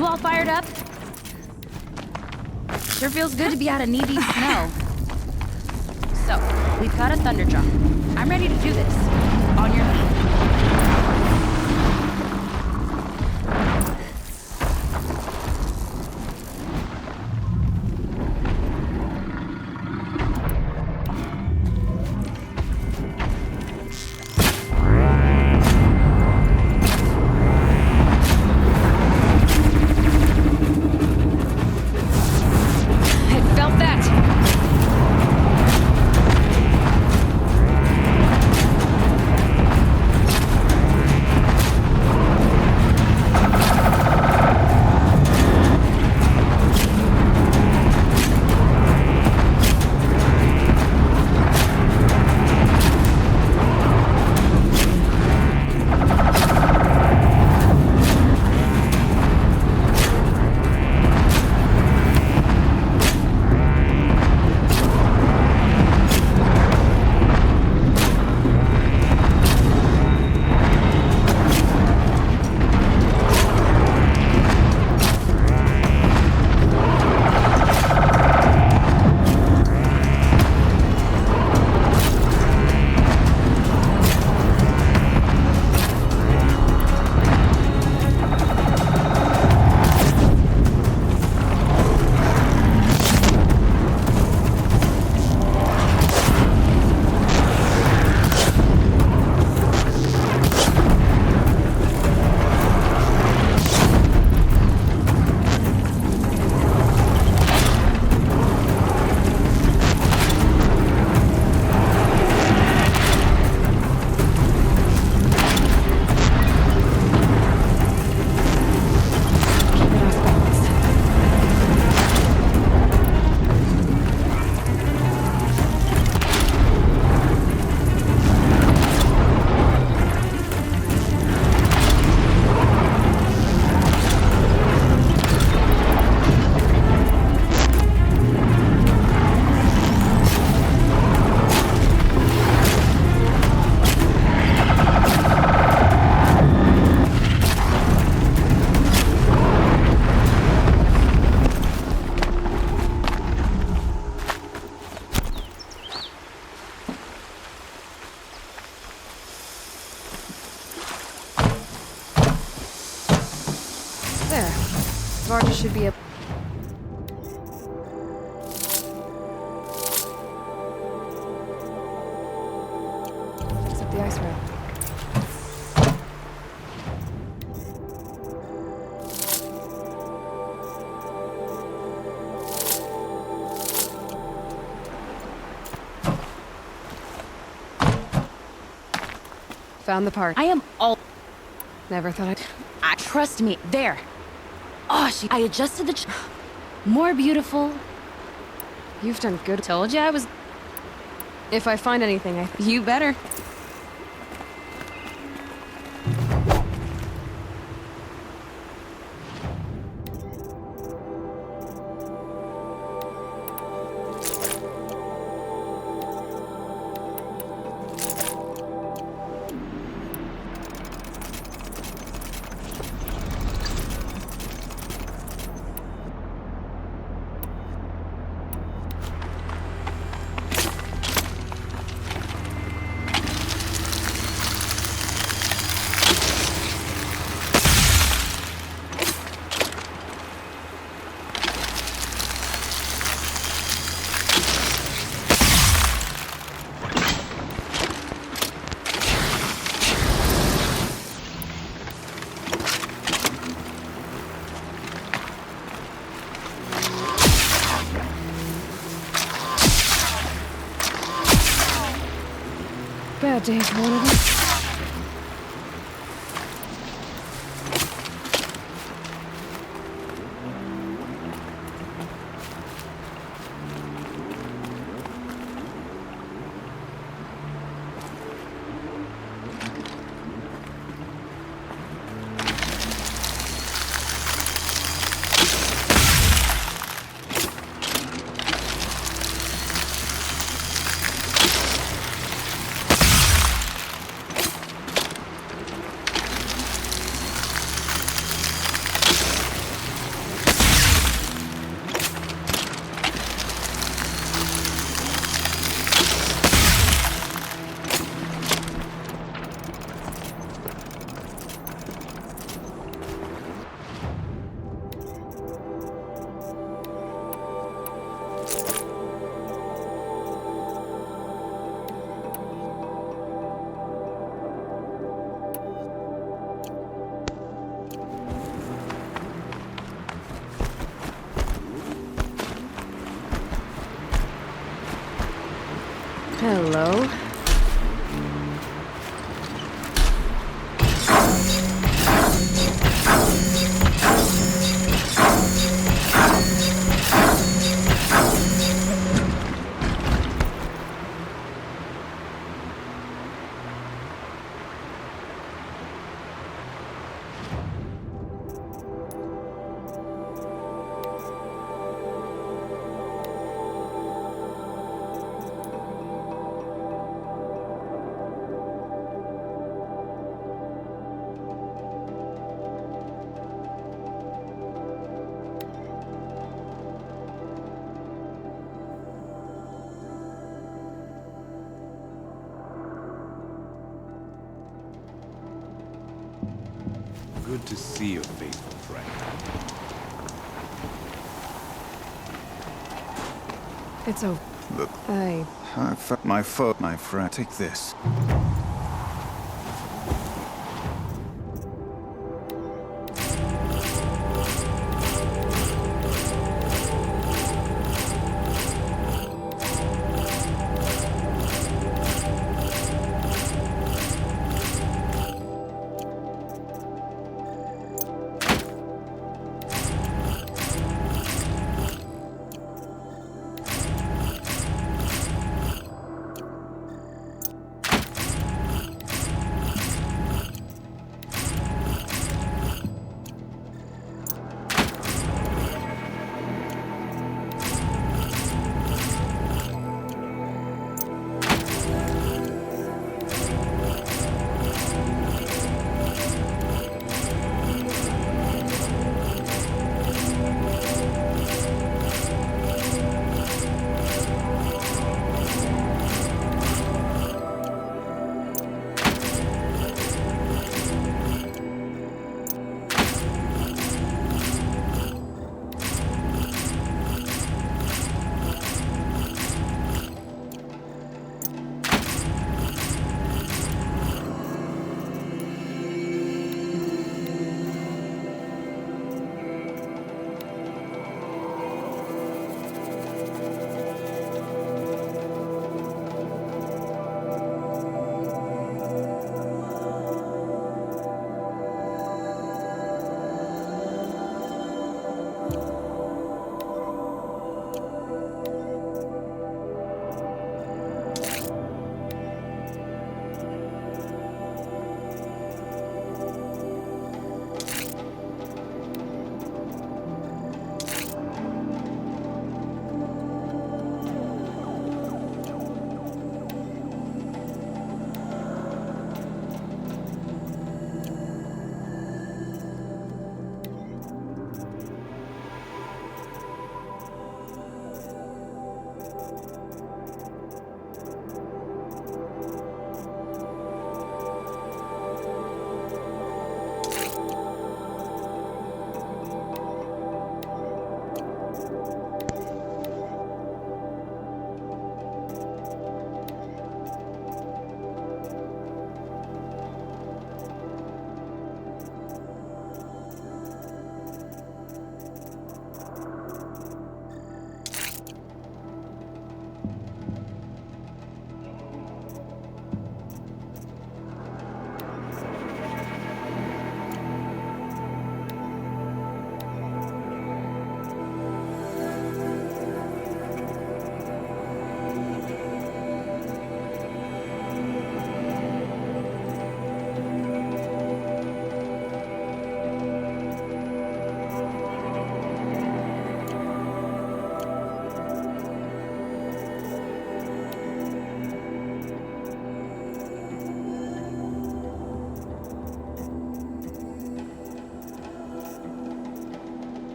You all fired up? Sure feels good to be out of knee-deep snow. So, we've got a thunder drop. I'm ready to do this. On your feet.
barge should be up. Fix up the ice rail. Found the part.
I am all...
Never thought
trust me. There. Oh, I adjusted the... More beautiful.
You've done good.
Told you I was...
If I find anything,
You better.
bad day for one of them. Hello.
Good to see you, faithful friend.
It's over.
Look,
I
found my foe, my friend. Take this.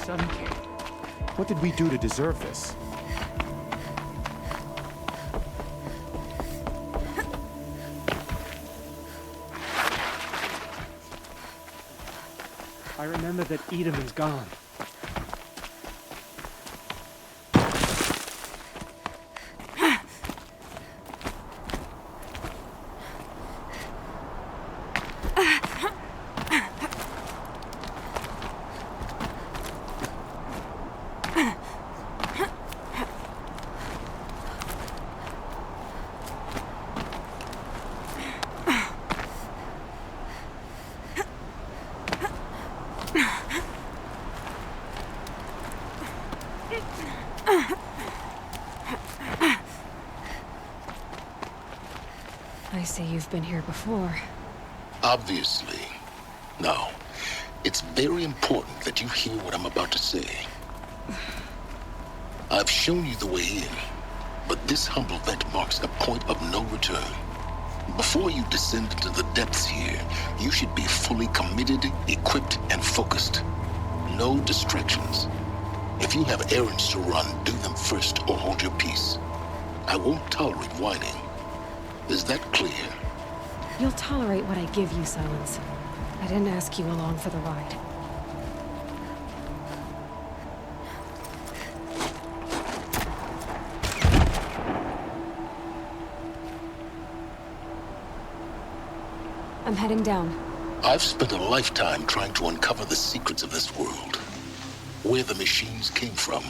sun came. What did we do to deserve this?
I remember that Edamon's gone.
I see you've been here before.
Obviously. Now, it's very important that you hear what I'm about to say. I've shown you the way in, but this humble vent marks a point of no return. Before you descend into the depths here, you should be fully committed, equipped, and focused. No distractions. If you have errands to run, do them first or hold your peace. I won't tolerate whining. Is that clear?
You'll tolerate what I give you, Silence. I didn't ask you along for the ride. I'm heading down.
I've spent a lifetime trying to uncover the secrets of this world. Where the machines came from.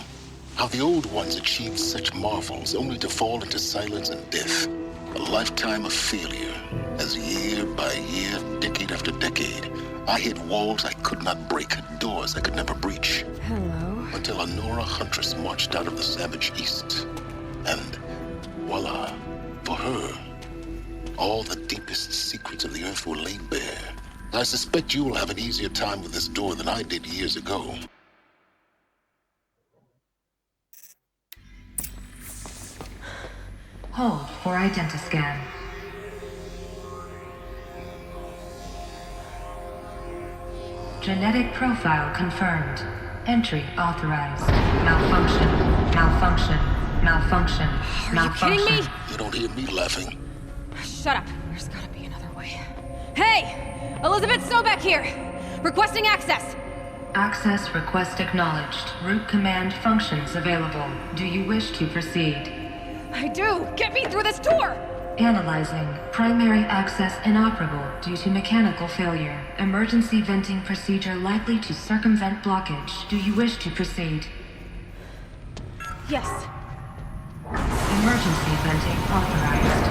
How the old ones achieved such marvels only to fall into silence and death. A lifetime of failure, as year by year, decade after decade, I hit walls I could not break, doors I could never breach.
Hello.
Until a Nora huntress marched out of the savage east. And voila, for her, all the deepest secrets of the earth were laid bare. I suspect you will have an easier time with this door than I did years ago.
Hold for identiscan. Genetic profile confirmed. Entry authorized. Malfunction. Malfunction. Malfunction.
Are you kidding me?
You don't hear me laughing.
Shut up. There's gotta be another way. Hey! Elizabeth Snowback here! Requesting access!
Access request acknowledged. Root command functions available. Do you wish to proceed?
I do! Get me through this door!
Analyzing. Primary access inoperable due to mechanical failure. Emergency venting procedure likely to circumvent blockage. Do you wish to proceed?
Yes.
Emergency venting authorized.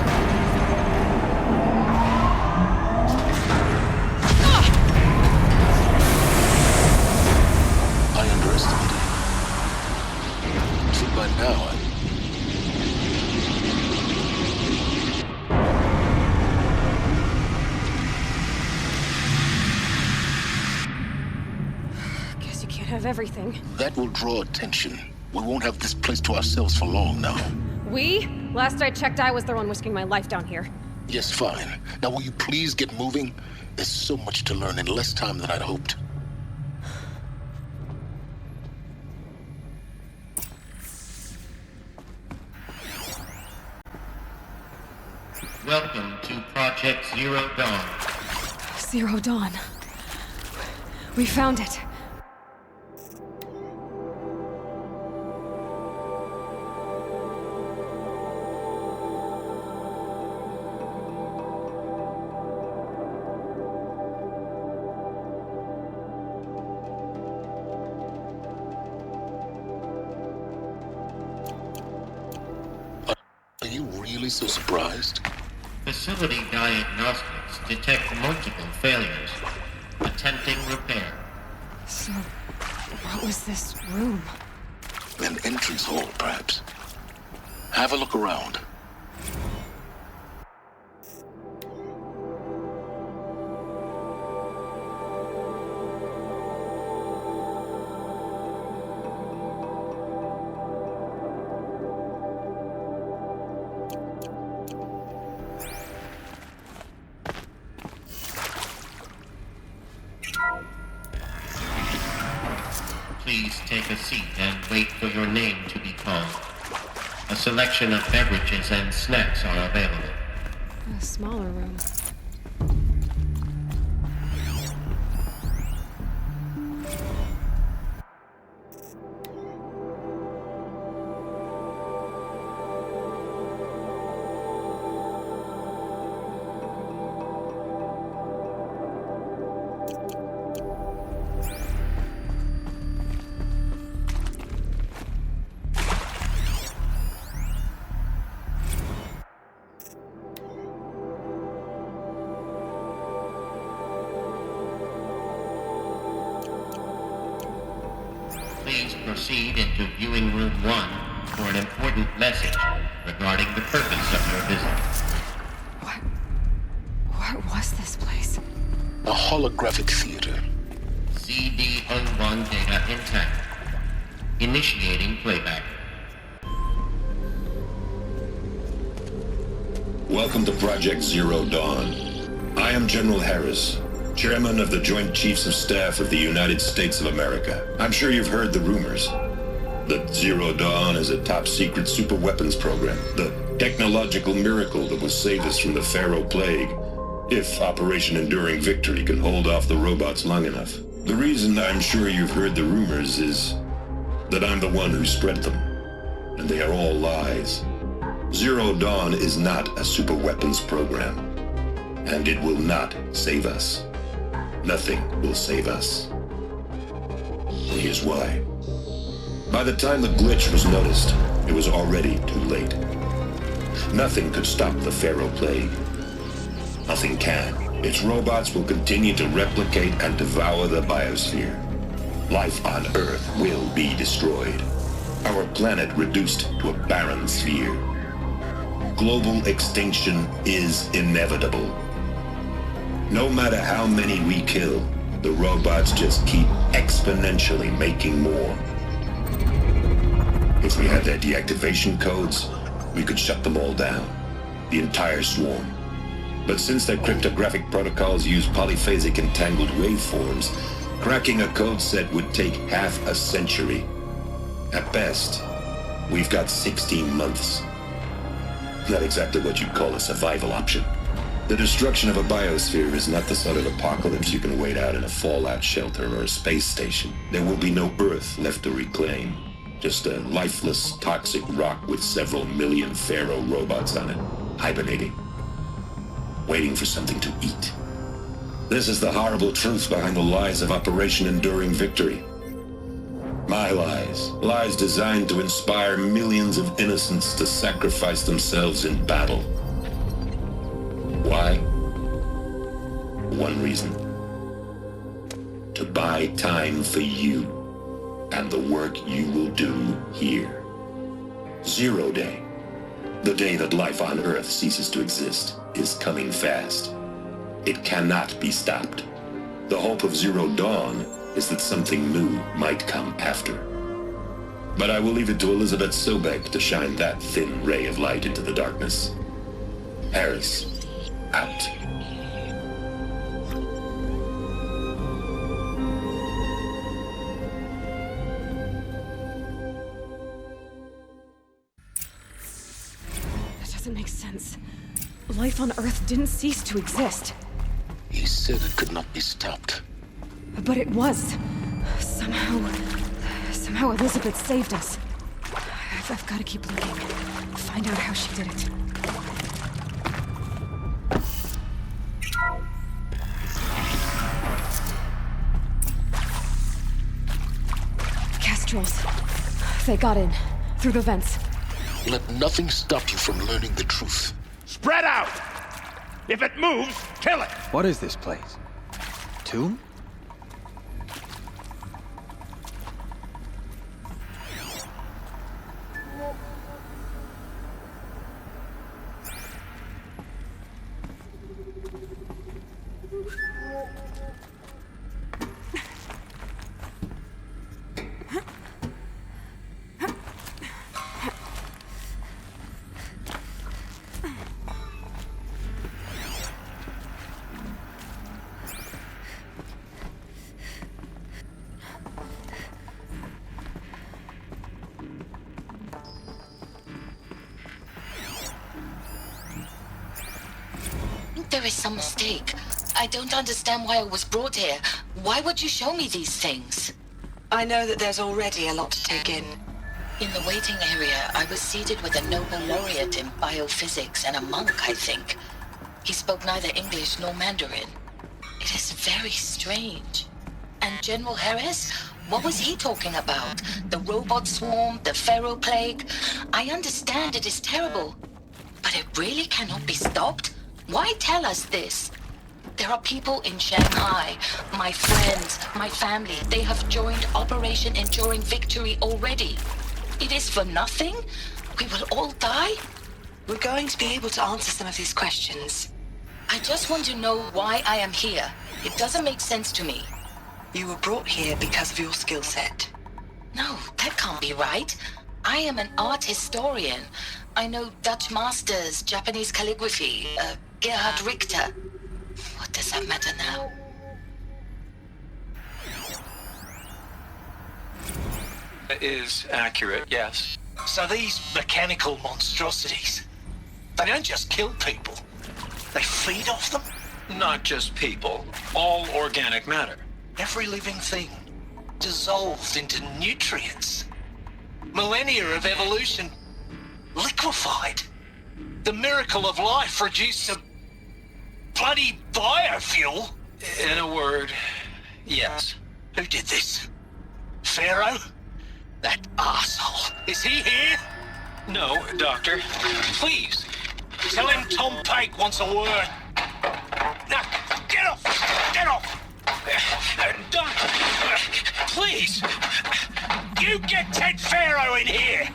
I underestimated it. So by now,
Guess you can't have everything.
that will draw attention. We won't have this place to ourselves for long now.
We? Last I checked, I was the one risking my life down here.
Yes, fine. Now will you please get moving? There's so much to learn in less time than I'd hoped.
Welcome to Project Zero Dawn.
Zero Dawn. We found it.
Are you really so surprised?
Facility diagnostics detect multiple failures. Attempting repair.
So, what was this room?
An entrance hall, perhaps. Have a look around.
Please take a seat and wait for your name to be called. A selection of beverages and snacks are available.
A smaller room.
Please proceed into viewing room 1 for an important message regarding the purpose of your visit.
What was this place?
A holographic theater.
CD01 data intact. Initiating playback.
Welcome to Project Zero Dawn. I am General Harris, Chairman of the Joint Chiefs of Staff of the United States of America. I'm sure you've heard the rumors that Zero Dawn is a top-secret superweapons program, the technological miracle that will save us from the Pharaoh Plague, if Operation Enduring Victory can hold off the robots long enough. The reason I'm sure you've heard the rumors is that I'm the one who spread them, and they are all lies. Zero Dawn is not a superweapons program, and it will not save us. Nothing will save us. And here's why. By the time the glitch was noticed, it was already too late. Nothing could stop the Pharaoh Plague. Nothing can. Its robots will continue to replicate and devour the biosphere. Life on Earth will be destroyed. Our planet reduced to a barren sphere. Global extinction is inevitable. No matter how many we kill, the robots just keep exponentially making more. If we had their deactivation codes, we could shut them all down. The entire swarm. But since their cryptographic protocols use polyphasic entangled waveforms, cracking a code set would take half a century. At best, we've got 16 months. Not exactly what you'd call a survival option. The destruction of a biosphere is not the sort of apocalypse you can wait out in a fallout shelter or a space station. There will be no Earth left to reclaim. Just a lifeless, toxic rock with several million Pharaoh robots on it, hibernating, waiting for something to eat. This is the horrible truth behind the lies of Operation Enduring Victory. My lies. Lies designed to inspire millions of innocents to sacrifice themselves in battle. Why? One reason. To buy time for you and the work you will do here. Zero Day, the day that life on Earth ceases to exist, is coming fast. It cannot be stopped. The hope of Zero Dawn is that something new might come after. But I will leave it to Elizabeth Sobek to shine that thin ray of light into the darkness. Harris, out.
That doesn't make sense. Life on Earth didn't cease to exist.
He said it could not be stopped.
But it was. Somehow Elizabeth saved us. I've got to keep looking. Find out how she did it. Castrals. They got in. Through the vents.
Let nothing stop you from learning the truth.
Spread out! If it moves, kill it!
What is this place? Tomb?
there is some mistake. I don't understand why I was brought here. Why would you show me these things?
I know that there's already a lot to take in.
In the waiting area, I was seated with a Nobel laureate in biophysics and a monk, I think. He spoke neither English nor Mandarin. It is very strange. And General Harris? What was he talking about? The robot swarm, the Pharaoh plague? I understand it is terrible. But it really cannot be stopped? Why tell us this? There are people in Shanghai, my friends, my family. They have joined Operation Enduring Victory already. It is for nothing? We will all die?
We're going to be able to answer some of these questions.
I just want to know why I am here. It doesn't make sense to me.
You were brought here because of your skill set.
No, that can't be right. I am an art historian. I know Dutch masters, Japanese calligraphy, Gerhard Richter. What does that matter now?
It is accurate, yes.
So these mechanical monstrosities, they don't just kill people. They feed off them?
Not just people, all organic matter.
Every living thing dissolved into nutrients. Millennia of evolution liquefied. The miracle of life reduced to bloody biofuel.
In a word, yes.
Who did this? Pharaoh? That arsehole. Is he here?
No, Doctor.
Please, tell him Tom Pike wants a word. Now, get off! Get off! Doctor, please! You get Ted Pharaoh in here!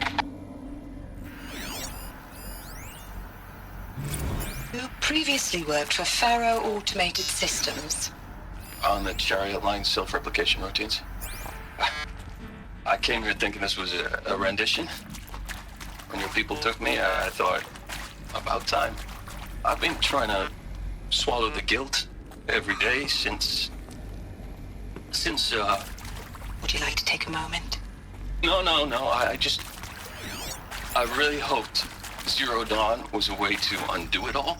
You previously worked for Pharaoh Automated Systems.
On the Chariot Line self-replication routines. I came here thinking this was a rendition. When your people took me, I thought, about time. I've been trying to swallow the guilt every day since...
Would you like to take a moment?
No, I really hoped Zero Dawn was a way to undo it all.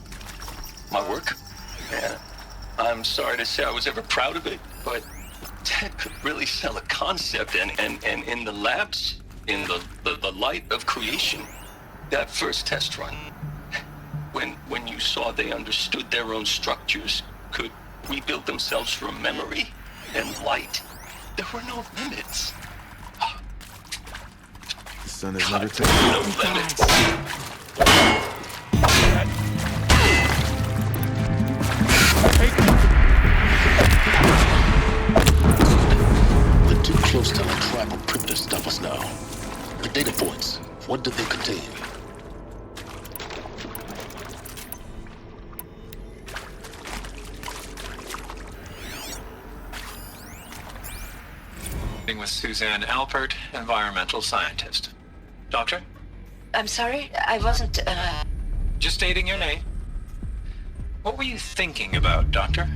My work. And I'm sorry to say I was ever proud of it, but Ted could really sell a concept, and in the labs, in the light of creation, that first test run, when you saw they understood their own structures, could rebuild themselves from memory and light, there were no limits.
The sun has never taken
no limits.
We're too close to our tribal primitive to stop us now. The data points, what did they contain?
With Suzanne Alpert, environmental scientist. Doctor?
I'm sorry, I wasn't,
Just stating your name. What were you thinking about, Doctor?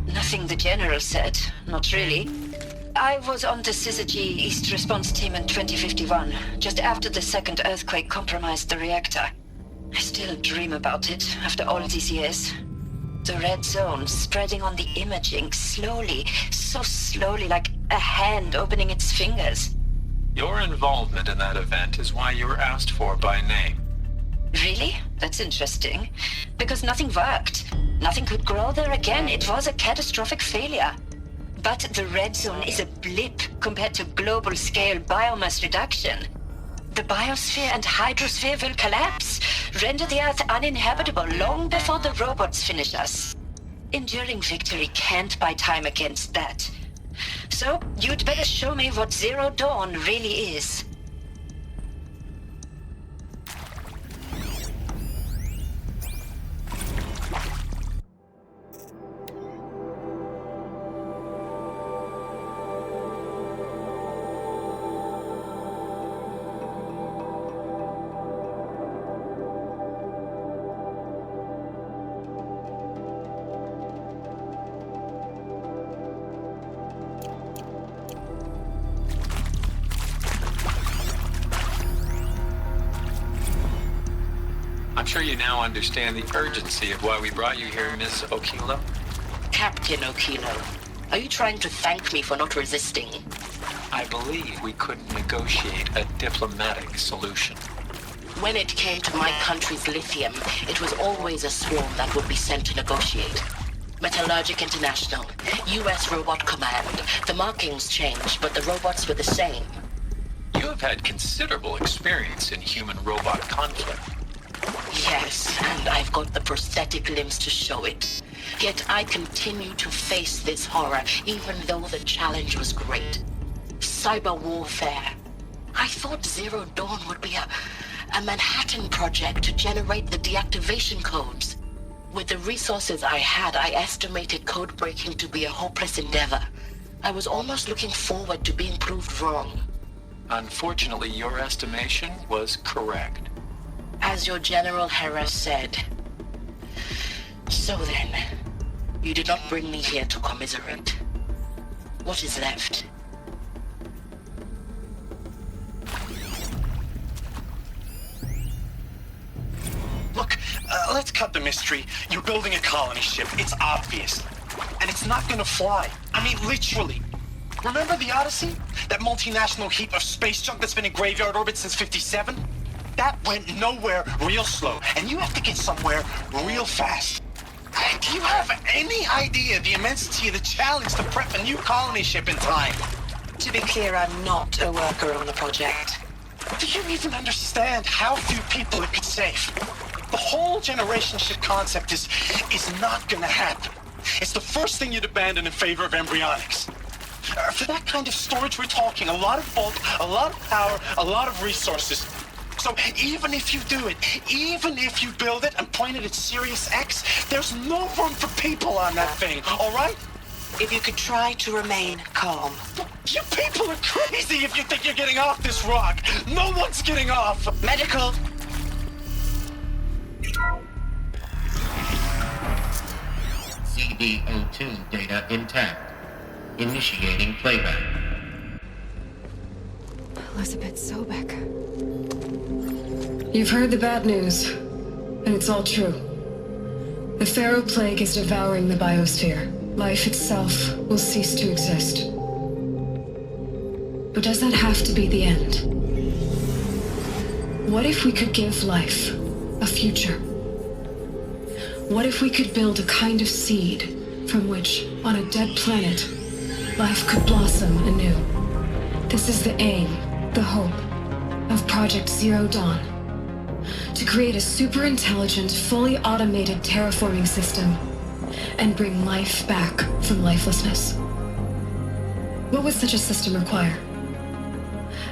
Nothing the General said, not really. I was on the Syzygy East Response Team in 2051, just after the second earthquake compromised the reactor. I still dream about it, after all these years. The red zone spreading on the imaging, slowly, so slowly, like a hand opening its fingers.
Your involvement in that event is why you were asked for by name.
Really? That's interesting. Because nothing worked. Nothing could grow there again. It was a catastrophic failure. But the red zone is a blip compared to global-scale biomass reduction. The biosphere and hydrosphere will collapse, render the Earth uninhabitable long before the robots finish us. Enduring Victory can't buy time against that. So, you'd better show me what Zero Dawn really is.
I'm sure you now understand the urgency of why we brought you here, Ms. Okilo.
Captain Okilo, are you trying to thank me for not resisting?
I believe we couldn't negotiate a diplomatic solution.
When it came to my country's lithium, it was always a swarm that would be sent to negotiate. Metallurgic International, U.S. Robot Command. The markings changed, but the robots were the same.
You have had considerable experience in human-robot conflict.
Yes, and I've got the prosthetic limbs to show it. Yet I continue to face this horror, even though the challenge was great. Cyber warfare. I thought Zero Dawn would be a Manhattan project to generate the deactivation codes. With the resources I had, I estimated code breaking to be a hopeless endeavor. I was almost looking forward to being proved wrong.
Unfortunately, your estimation was correct.
As your General Hera said. So then, you did not bring me here to commiserate. What is left?
Look, let's cut the mystery. You're building a colony ship. It's obvious. And it's not gonna fly. I mean, literally. Remember the Odyssey? That multinational heap of space junk that's been in graveyard orbit since 57? That went nowhere real slow. And you have to get somewhere real fast. Do you have any idea the immensity of the challenge to prep a new colony ship in time?
To be clear, I'm not a worker on the project.
Do you even understand how few people it could save? The whole generation ship concept is not gonna happen. It's the first thing you'd abandon in favor of embryonics. For that kind of storage, we're talking a lot of bulk, a lot of power, a lot of resources. So even if you do it, even if you build it and point it at Sirius X, there's no room for people on that thing, all right?
If you could try to remain calm.
You people are crazy if you think you're getting off this rock. No one's getting off.
Medical.
CD02 data intact. Initiating playback.
Elizabeth Sobek.
You've heard the bad news, and it's all true. The Pharaoh Plague is devouring the biosphere. Life itself will cease to exist. But does that have to be the end? What if we could give life a future? What if we could build a kind of seed from which, on a dead planet, life could blossom anew? This is the aim, the hope, of Project Zero Dawn. To create a super-intelligent, fully automated terraforming system and bring life back from lifelessness. What would such a system require?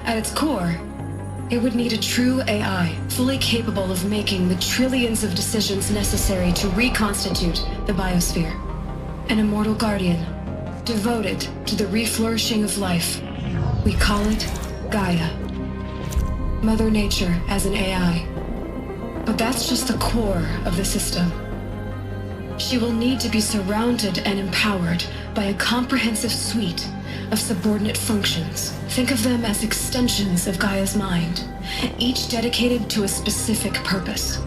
At its core, it would need a true AI, fully capable of making the trillions of decisions necessary to reconstitute the biosphere. An immortal guardian, devoted to the reflourishing of life. We call it Gaia. Mother Nature as an AI. But that's just the core of the system. She will need to be surrounded and empowered by a comprehensive suite of subordinate functions. Think of them as extensions of Gaia's mind, each dedicated to a specific purpose.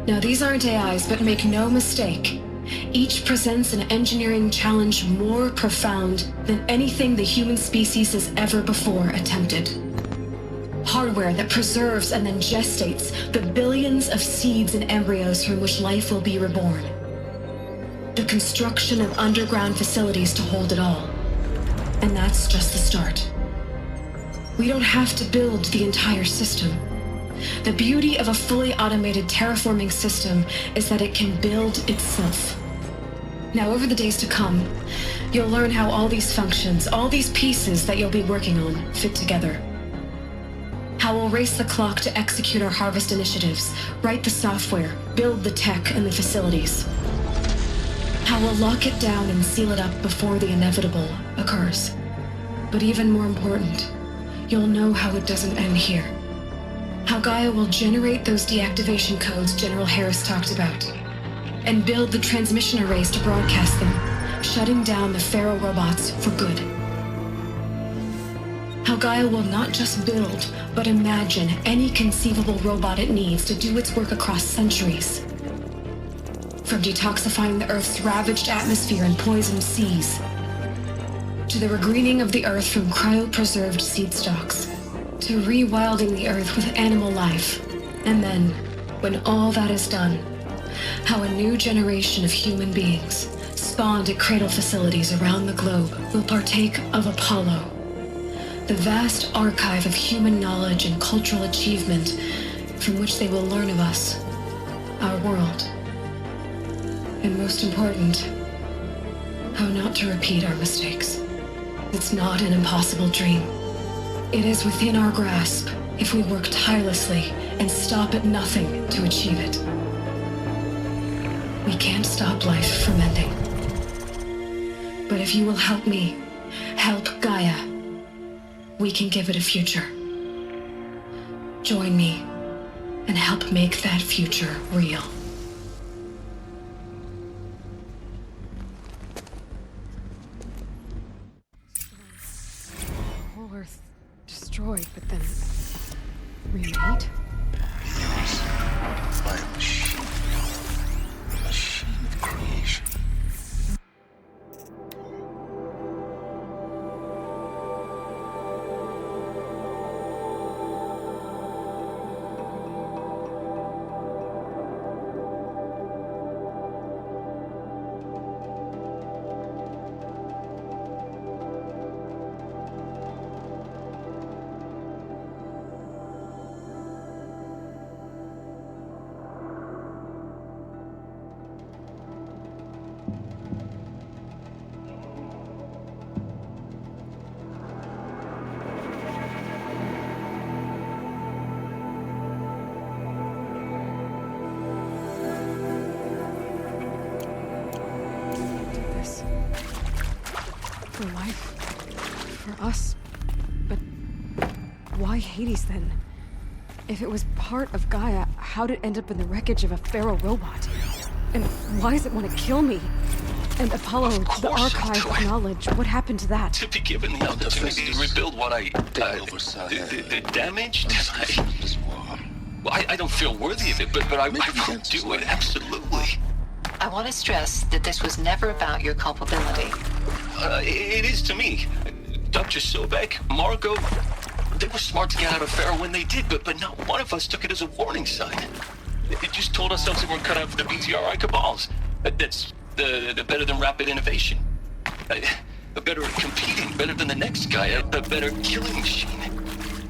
Now, these aren't AIs, but make no mistake, each presents an engineering challenge more profound than anything the human species has ever before attempted. Hardware that preserves and then gestates the billions of seeds and embryos from which life will be reborn. The construction of underground facilities to hold it all. And that's just the start. We don't have to build the entire system. The beauty of a fully automated terraforming system is that it can build itself. Now, over the days to come, you'll learn how all these functions, all these pieces that you'll be working on, fit together. How we'll race the clock to execute our harvest initiatives, write the software, build the tech and the facilities. How we'll lock it down and seal it up before the inevitable occurs. But even more important, you'll know how it doesn't end here. How Gaia will generate those deactivation codes General Harris talked about, and build the transmission arrays to broadcast them, shutting down the Pharaoh robots for good. How Gaia will not just build, but imagine any conceivable robot it needs to do its work across centuries. From detoxifying the Earth's ravaged atmosphere and poisoned seas, to the regreening of the Earth from cryopreserved seed stocks, to rewilding the Earth with animal life. And then, when all that is done, how a new generation of human beings, spawned at cradle facilities around the globe, will partake of Apollo, the vast archive of human knowledge and cultural achievement from which they will learn of us, our world. And most important, how not to repeat our mistakes. It's not an impossible dream. It is within our grasp if we work tirelessly and stop at nothing to achieve it. We can't stop life from ending. But if you will help me, help Gaia, we can give it a future. Join me and help make that future real.
Whole Earth destroyed, but then remade?
Yes. By a machine. A machine of creation.
For life. For us. But why Hades then? If it was part of Gaia, how'd it end up in the wreckage of a feral robot? And why does it want to kill me? And Apollo, the archive of knowledge, what happened to that?
To be given the opportunity to rebuild what the damage that I don't feel worthy of it, but I will do it, absolutely.
I want to stress that this was never about your culpability.
It is to me. Dr. Sobek, Margot, they were smart to get out of Pharaoh when they did, but not one of us took it as a warning sign. It just told ourselves that we're cut out for the BTRI cabals. That's the better than rapid innovation. Better at competing, better than the next guy, a better killing machine.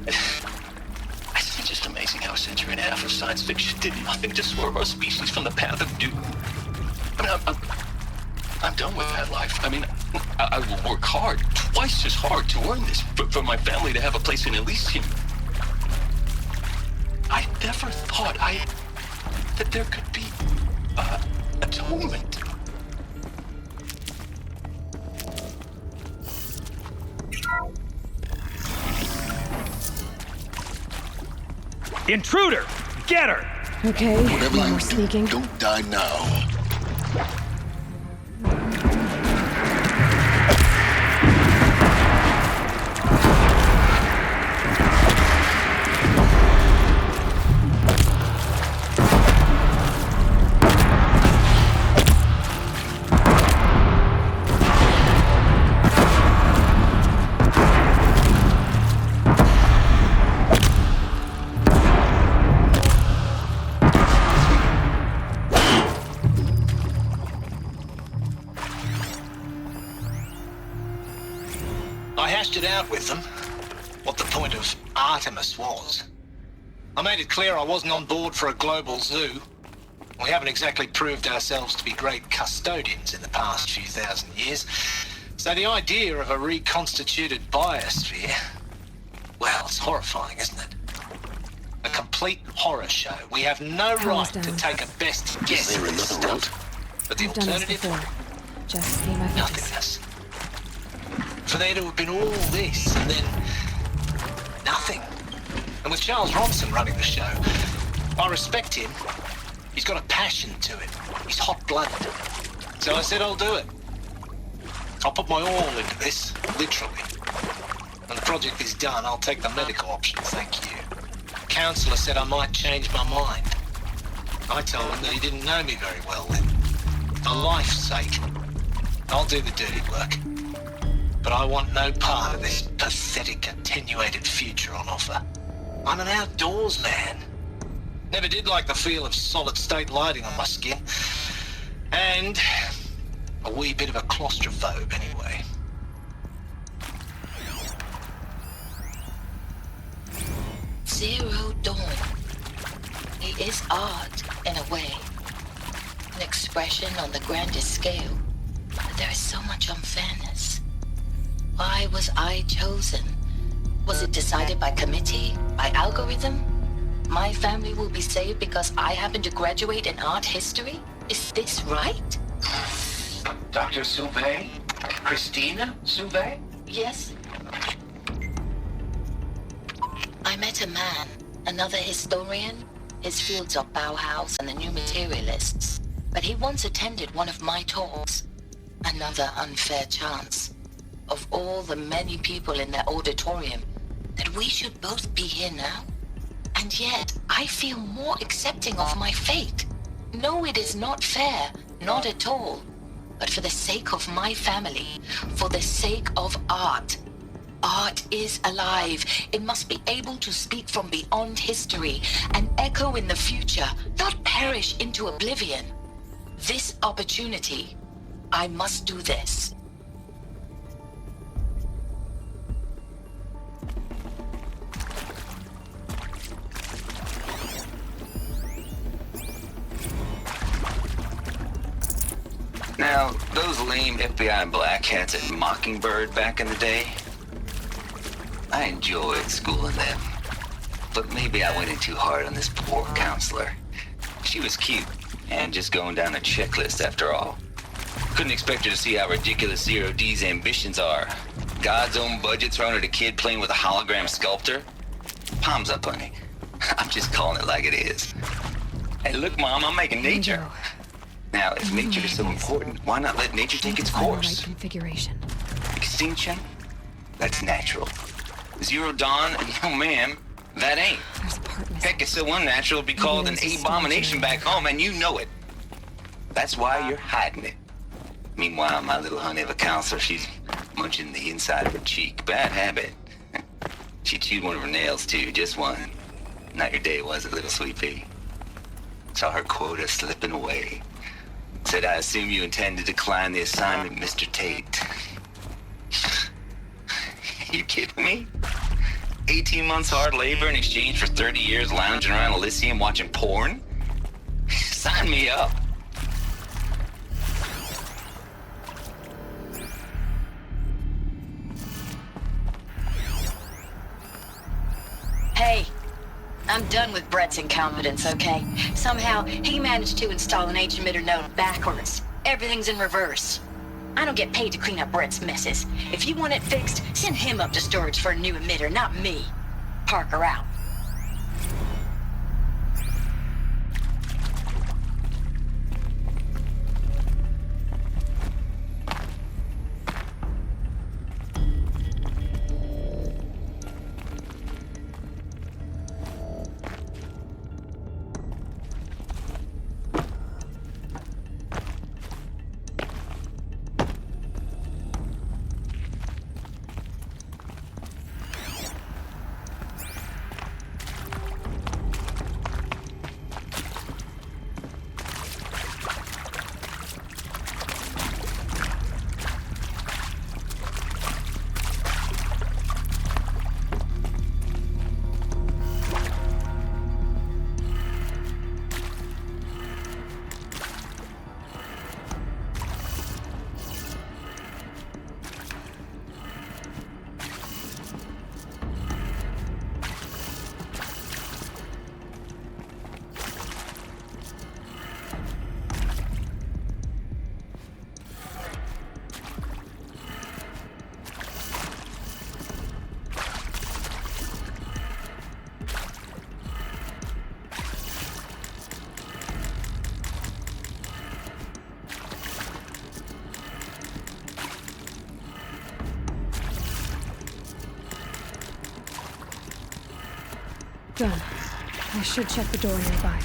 It's just amazing how a century and a half of science fiction did nothing to swerve our species from the path of doom. I mean, I'm done with that life. I mean, I will work hard, twice as hard to earn this, for my family to have a place in Elysium. I never thought that there could be atonement.
Intruder! Get her!
Okay,
Whatever
no
you
more
do,
sneaking.
don't die now.
I hashed it out with them, what the point of Artemis was. I made it clear I wasn't on board for a global zoo. We haven't exactly proved ourselves to be great custodians in the past few thousand years. So the idea of a reconstituted biosphere, well, it's horrifying, isn't it? A complete horror show. We have no right to take a best guess at this stuff. But the
I've done this
alternative?
before. Just be my focus.
Nothingness. For there to have been all this, and then nothing. And with Charles Ronson running the show, I respect him. He's got a passion to it. He's hot-blooded. So I said I'll do it. I'll put my all into this, literally.
When the project is done, I'll take the medical option, thank you. The counselor said I might change my mind. I told him that he didn't know me very well then. For life's sake, I'll do the dirty work. But I want no part of this pathetic, attenuated future on offer. I'm an outdoors man. Never did like the feel of solid-state lighting on my skin. And a wee bit of a claustrophobe, anyway.
Zero Dawn. It is art, in a way. An expression on the grandest scale. But there is so much unfairness. Why was I chosen? Was it decided by committee? By algorithm? My family will be saved because I happen to graduate in art history? Is this right?
Dr. Sauvé? Christina Sauvé?
Yes. I met a man, another historian. His fields are Bauhaus and the New Materialists. But he once attended one of my talks. Another unfair chance. Of all the many people in that auditorium, that we should both be here now. And yet, I feel more accepting of my fate. No, it is not fair, not at all. But for the sake of my family, for the sake of art. Art is alive. It must be able to speak from beyond history and echo in the future, not perish into oblivion. This opportunity, I must do this.
Now, those lame FBI black hats at Mockingbird back in the day, I enjoyed schooling them. But maybe I went in too hard on this poor counselor. She was cute, and just going down a checklist after all. Couldn't expect her to see how ridiculous Zero D's ambitions are. God's own budget thrown at a kid playing with a hologram sculptor? Palms up, honey. I'm just calling it like it is. Hey, look, Mom, I'm making nature. Now, if nature is so important, why not let nature take its course?
Right configuration.
Extinction? That's natural. Zero Dawn? No, ma'am. That ain't. Heck, it's so unnatural it'd be called an abomination back home, and you know it. That's why you're hiding it. Meanwhile, my little honey of a counselor, she's munching the inside of her cheek. Bad habit. She chewed one of her nails, too. Just one. Not your day, was it, little sweet pea? Saw her quota slipping away. Said, I assume you intend to decline the assignment, Mr. Tate. You kidding me? 18 months hard labor in exchange for 30 years lounging around Elysium watching porn? Sign me up.
Hey, I'm done with Brett's incompetence, okay? Somehow, he managed to install an H-emitter node backwards. Everything's in reverse. I don't get paid to clean up Brett's messes. If you want it fixed, send him up to storage for a new emitter, not me. Parker out.
Done. I should check the door nearby.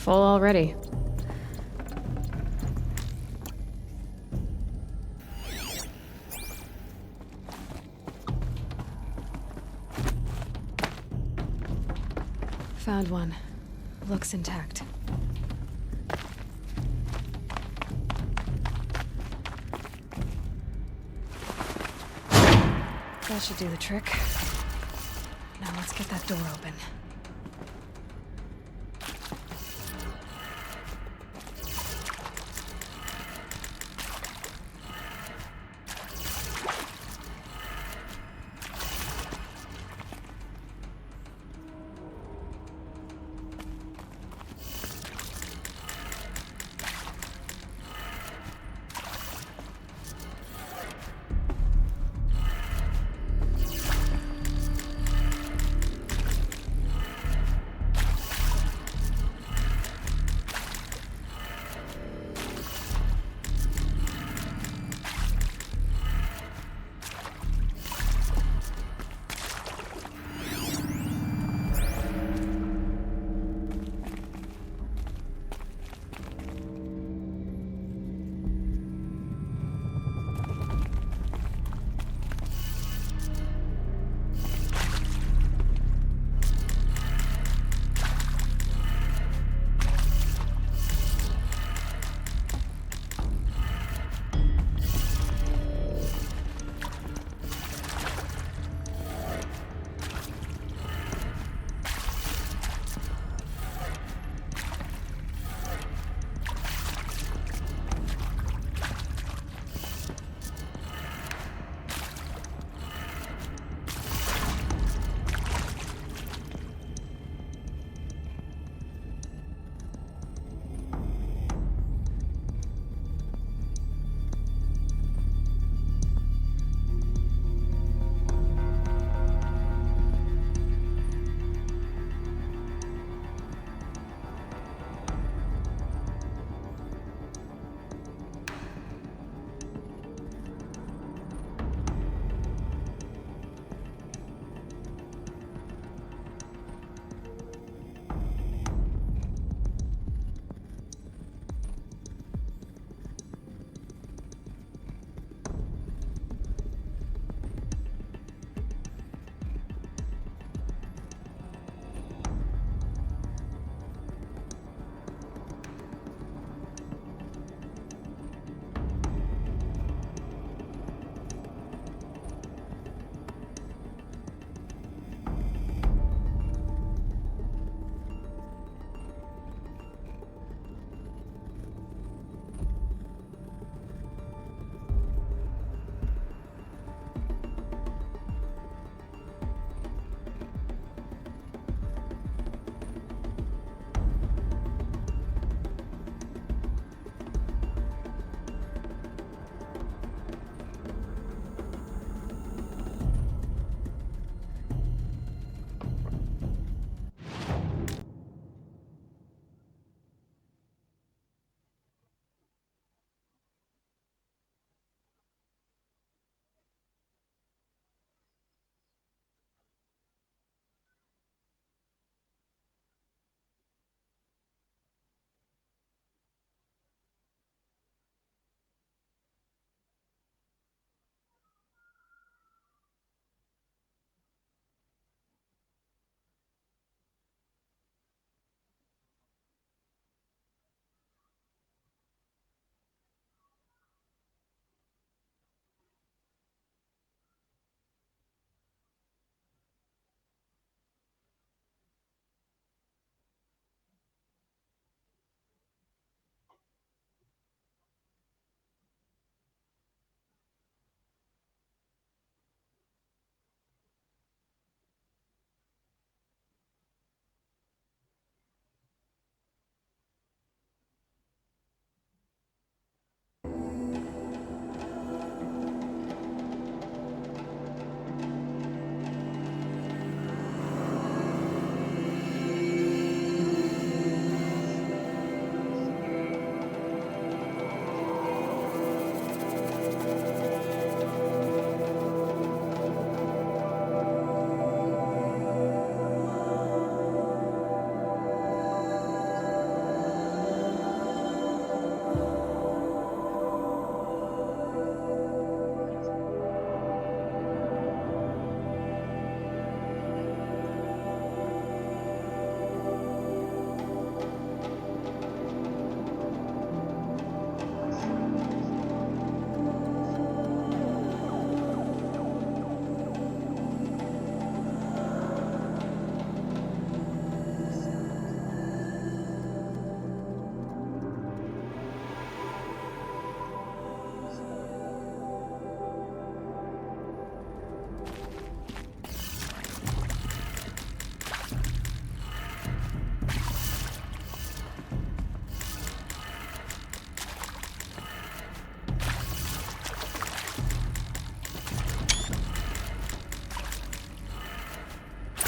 Full already.
Found one. Looks intact. That should do the trick. Now let's get that door open.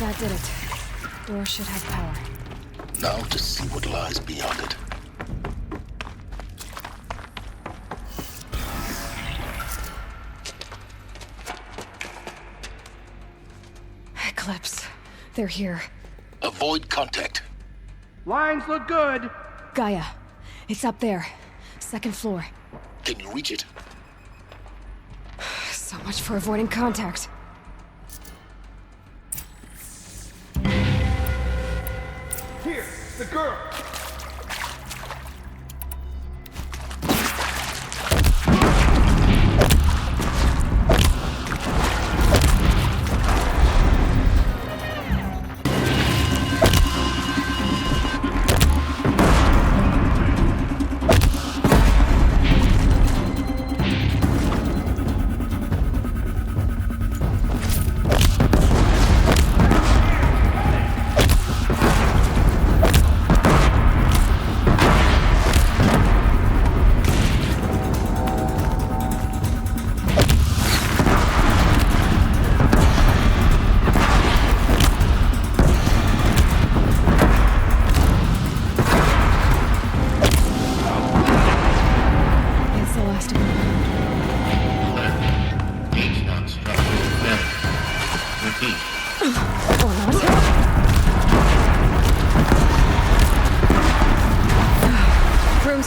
That did it. Door should have power.
Now to see what lies beyond it.
Eclipse. They're here.
Avoid contact.
Lines look good.
Gaia. It's up there. Second floor.
Can you reach it?
So much for avoiding contact.
Here, the girl.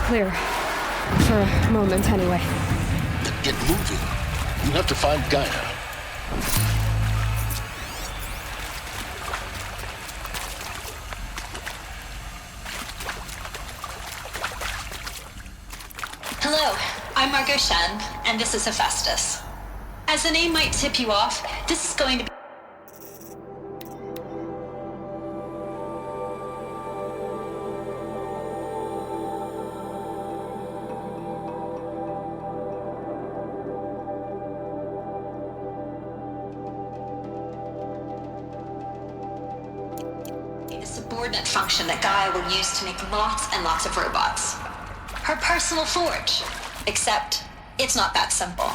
Clear. For a moment, anyway.
Get moving. You have to find Gaia.
Hello, I'm Margot Shen, and this is Hephaestus. As the name might tip you off, this is going to be subordinate function that Gaia will use to make lots and lots of robots. Her personal forge. Except, it's not that simple.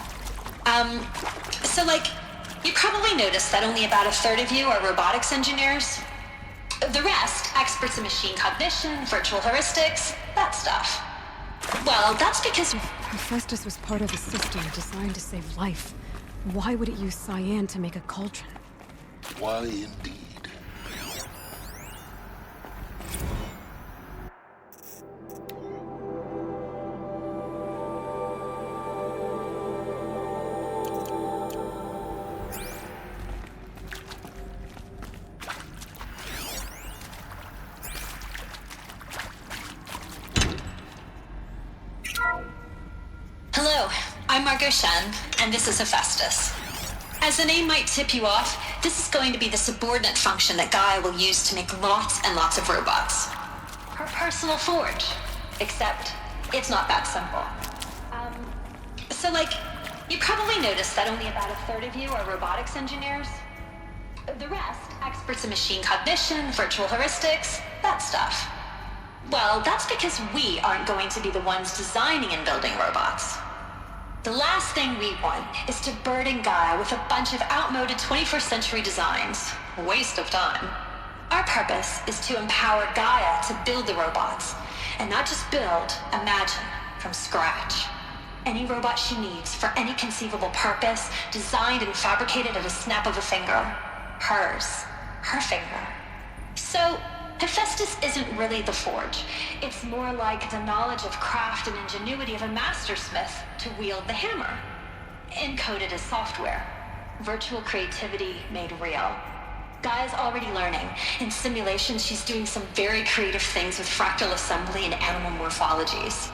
So you probably noticed that only about a third of you are robotics engineers. The rest, experts in machine cognition, virtual heuristics, that stuff. Well, that's because
Hephaestus was part of a system designed to save life. Why would it use cyan to make a cauldron?
Why indeed?
Hello, I'm Margot Shen, and this is Hephaestus. As the name might tip you off, this is going to be the subordinate function that Gaia will use to make lots and lots of robots. Her personal forge. Except, it's not that simple. So you probably noticed that only about a third of you are robotics engineers. The rest, experts in machine cognition, virtual heuristics, that stuff. Well, that's because we aren't going to be the ones designing and building robots. The last thing we want is to burden Gaia with a bunch of outmoded 21st century designs. Waste of time. Our purpose is to empower Gaia to build the robots, and not just build, imagine, from scratch. Any robot she needs for any conceivable purpose, designed and fabricated at a snap of a finger. Hers. Her finger. So, Hephaestus isn't really the forge. It's more like the knowledge of craft and ingenuity of a mastersmith to wield the hammer. Encoded as software. Virtual creativity made real. Gaia's already learning. In simulation, she's doing some very creative things with fractal assembly and animal morphologies.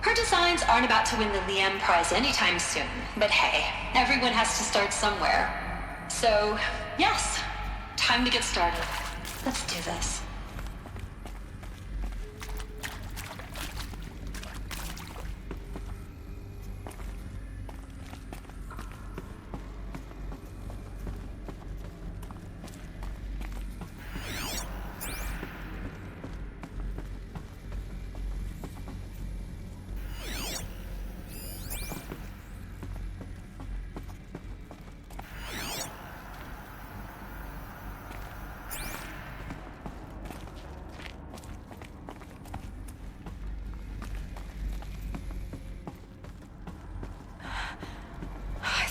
Her designs aren't about to win the Liam Prize anytime soon, but hey, everyone has to start somewhere. So, yes, time to get started. Let's do this.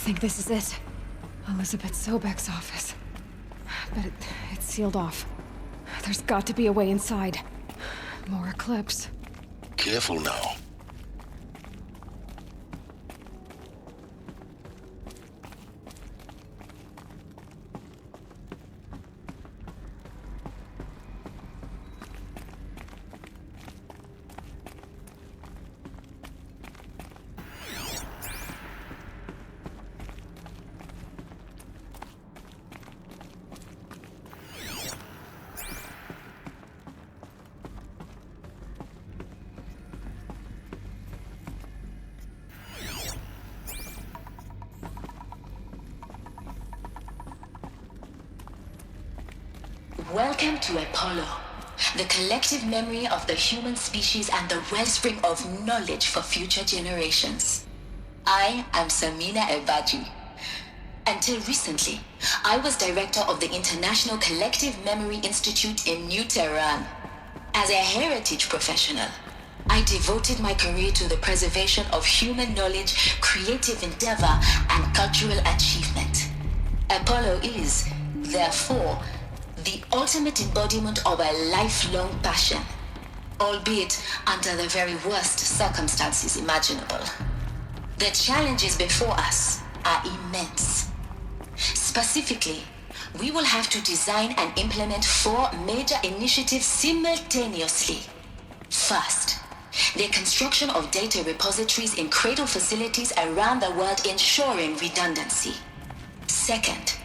think this is it. Elizabeth Sobek's office. But it's sealed off. There's got to be a way inside. More Eclipse.
Careful now.
Welcome to Apollo, the collective memory of the human species and the wellspring of knowledge for future generations. I am Samina Ebaji. Until recently, I was director of the International Collective Memory Institute in New Tehran. As a heritage professional, I devoted my career to the preservation of human knowledge, creative endeavor, and cultural achievement. Apollo is, therefore, the ultimate embodiment of a lifelong passion, albeit under the very worst circumstances imaginable. The challenges before us are immense. Specifically, we will have to design and implement 4 major initiatives simultaneously. First, the construction of data repositories in cradle facilities around the world ensuring redundancy. Second,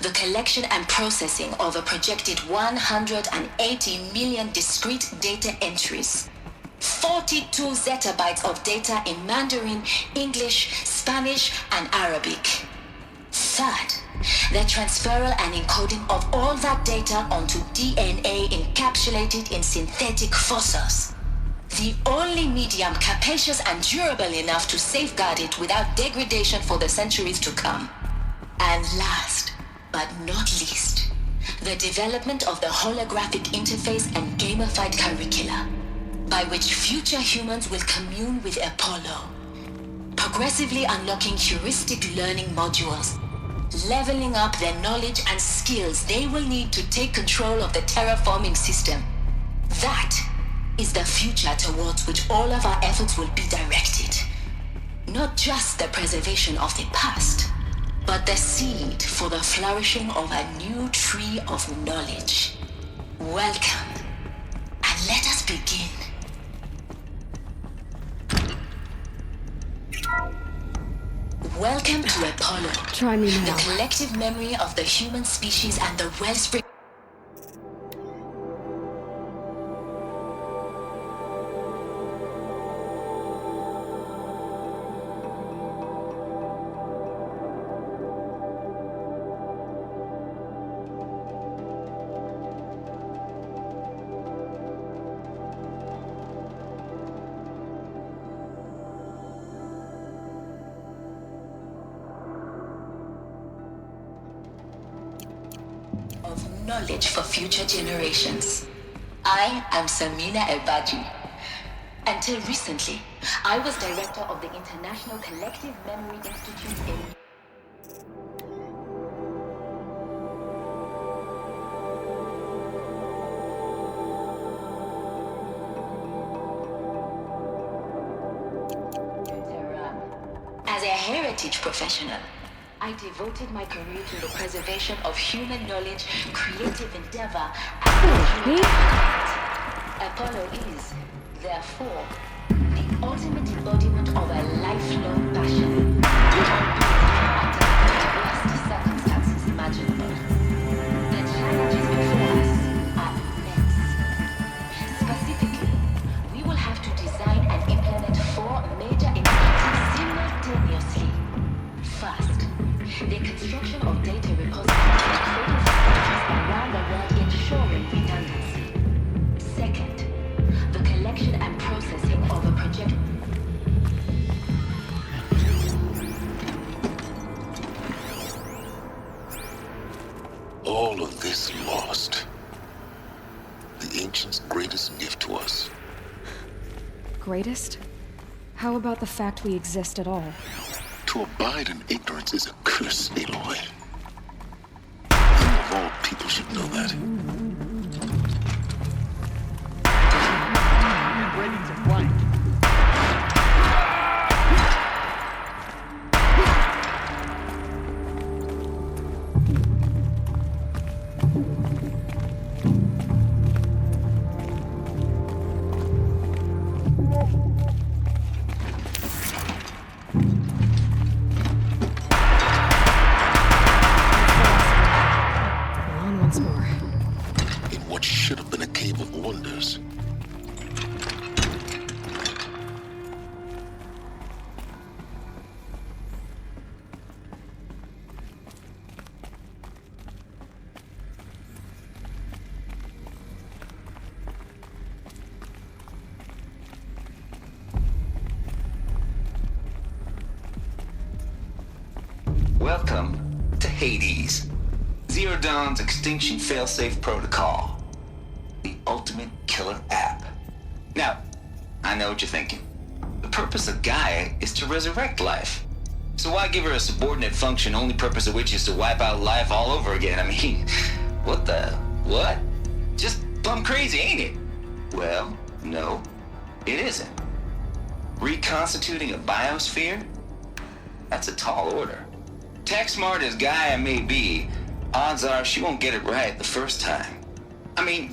the collection and processing of a projected 180 million discrete data entries, 42 zettabytes of data in Mandarin, English, Spanish, and Arabic. Third, the transferal and encoding of all that data onto DNA encapsulated in synthetic fossils. The only medium capacious and durable enough to safeguard it without degradation for the centuries to come. And last, but not least, the development of the holographic interface and gamified curricula, by which future humans will commune with Apollo, progressively unlocking heuristic learning modules, leveling up their knowledge and skills they will need to take control of the terraforming system. That is the future towards which all of our efforts will be directed. Not just the preservation of the past, but the seed for the flourishing of a new tree of knowledge. Welcome, and let us begin. Welcome to Apollo.
Try me now.
The collective memory of the human species and the wellspring. Knowledge for future generations. I am Samina Ebaji. Until recently, I was director of the International Collective Memory Institute in Tehran. As a heritage professional, I devoted my career to the preservation of human knowledge, creative endeavor, and Apollo is, therefore, the ultimate embodiment of a lifelong passion, under the worst circumstances imaginable. The challenges before us are immense. Specifically, we will have to design and implement 4 major initiatives simultaneously. First, the construction of data repositories around the world ensuring redundancy. Second, the collection and processing of a project.
All of this lost. The ancients' greatest gift to us.
Greatest? How about the fact we exist at all?
To abide in ignorance is a curse, Aloy. You of all people should know that.
Get ready to flank.
On once more.
In what should have been a cave of wonders.
Welcome to Hades, Zero Dawn's extinction failsafe protocol, the ultimate killer app. Now, I know what you're thinking. The purpose of Gaia is to resurrect life. So why give her a subordinate function, only purpose of which is to wipe out life all over again? I mean, what? Just plumb crazy, ain't it? Well, no, it isn't. Reconstituting a biosphere? That's a tall order. Tech smart as Gaia may be, odds are she won't get it right the first time. I mean,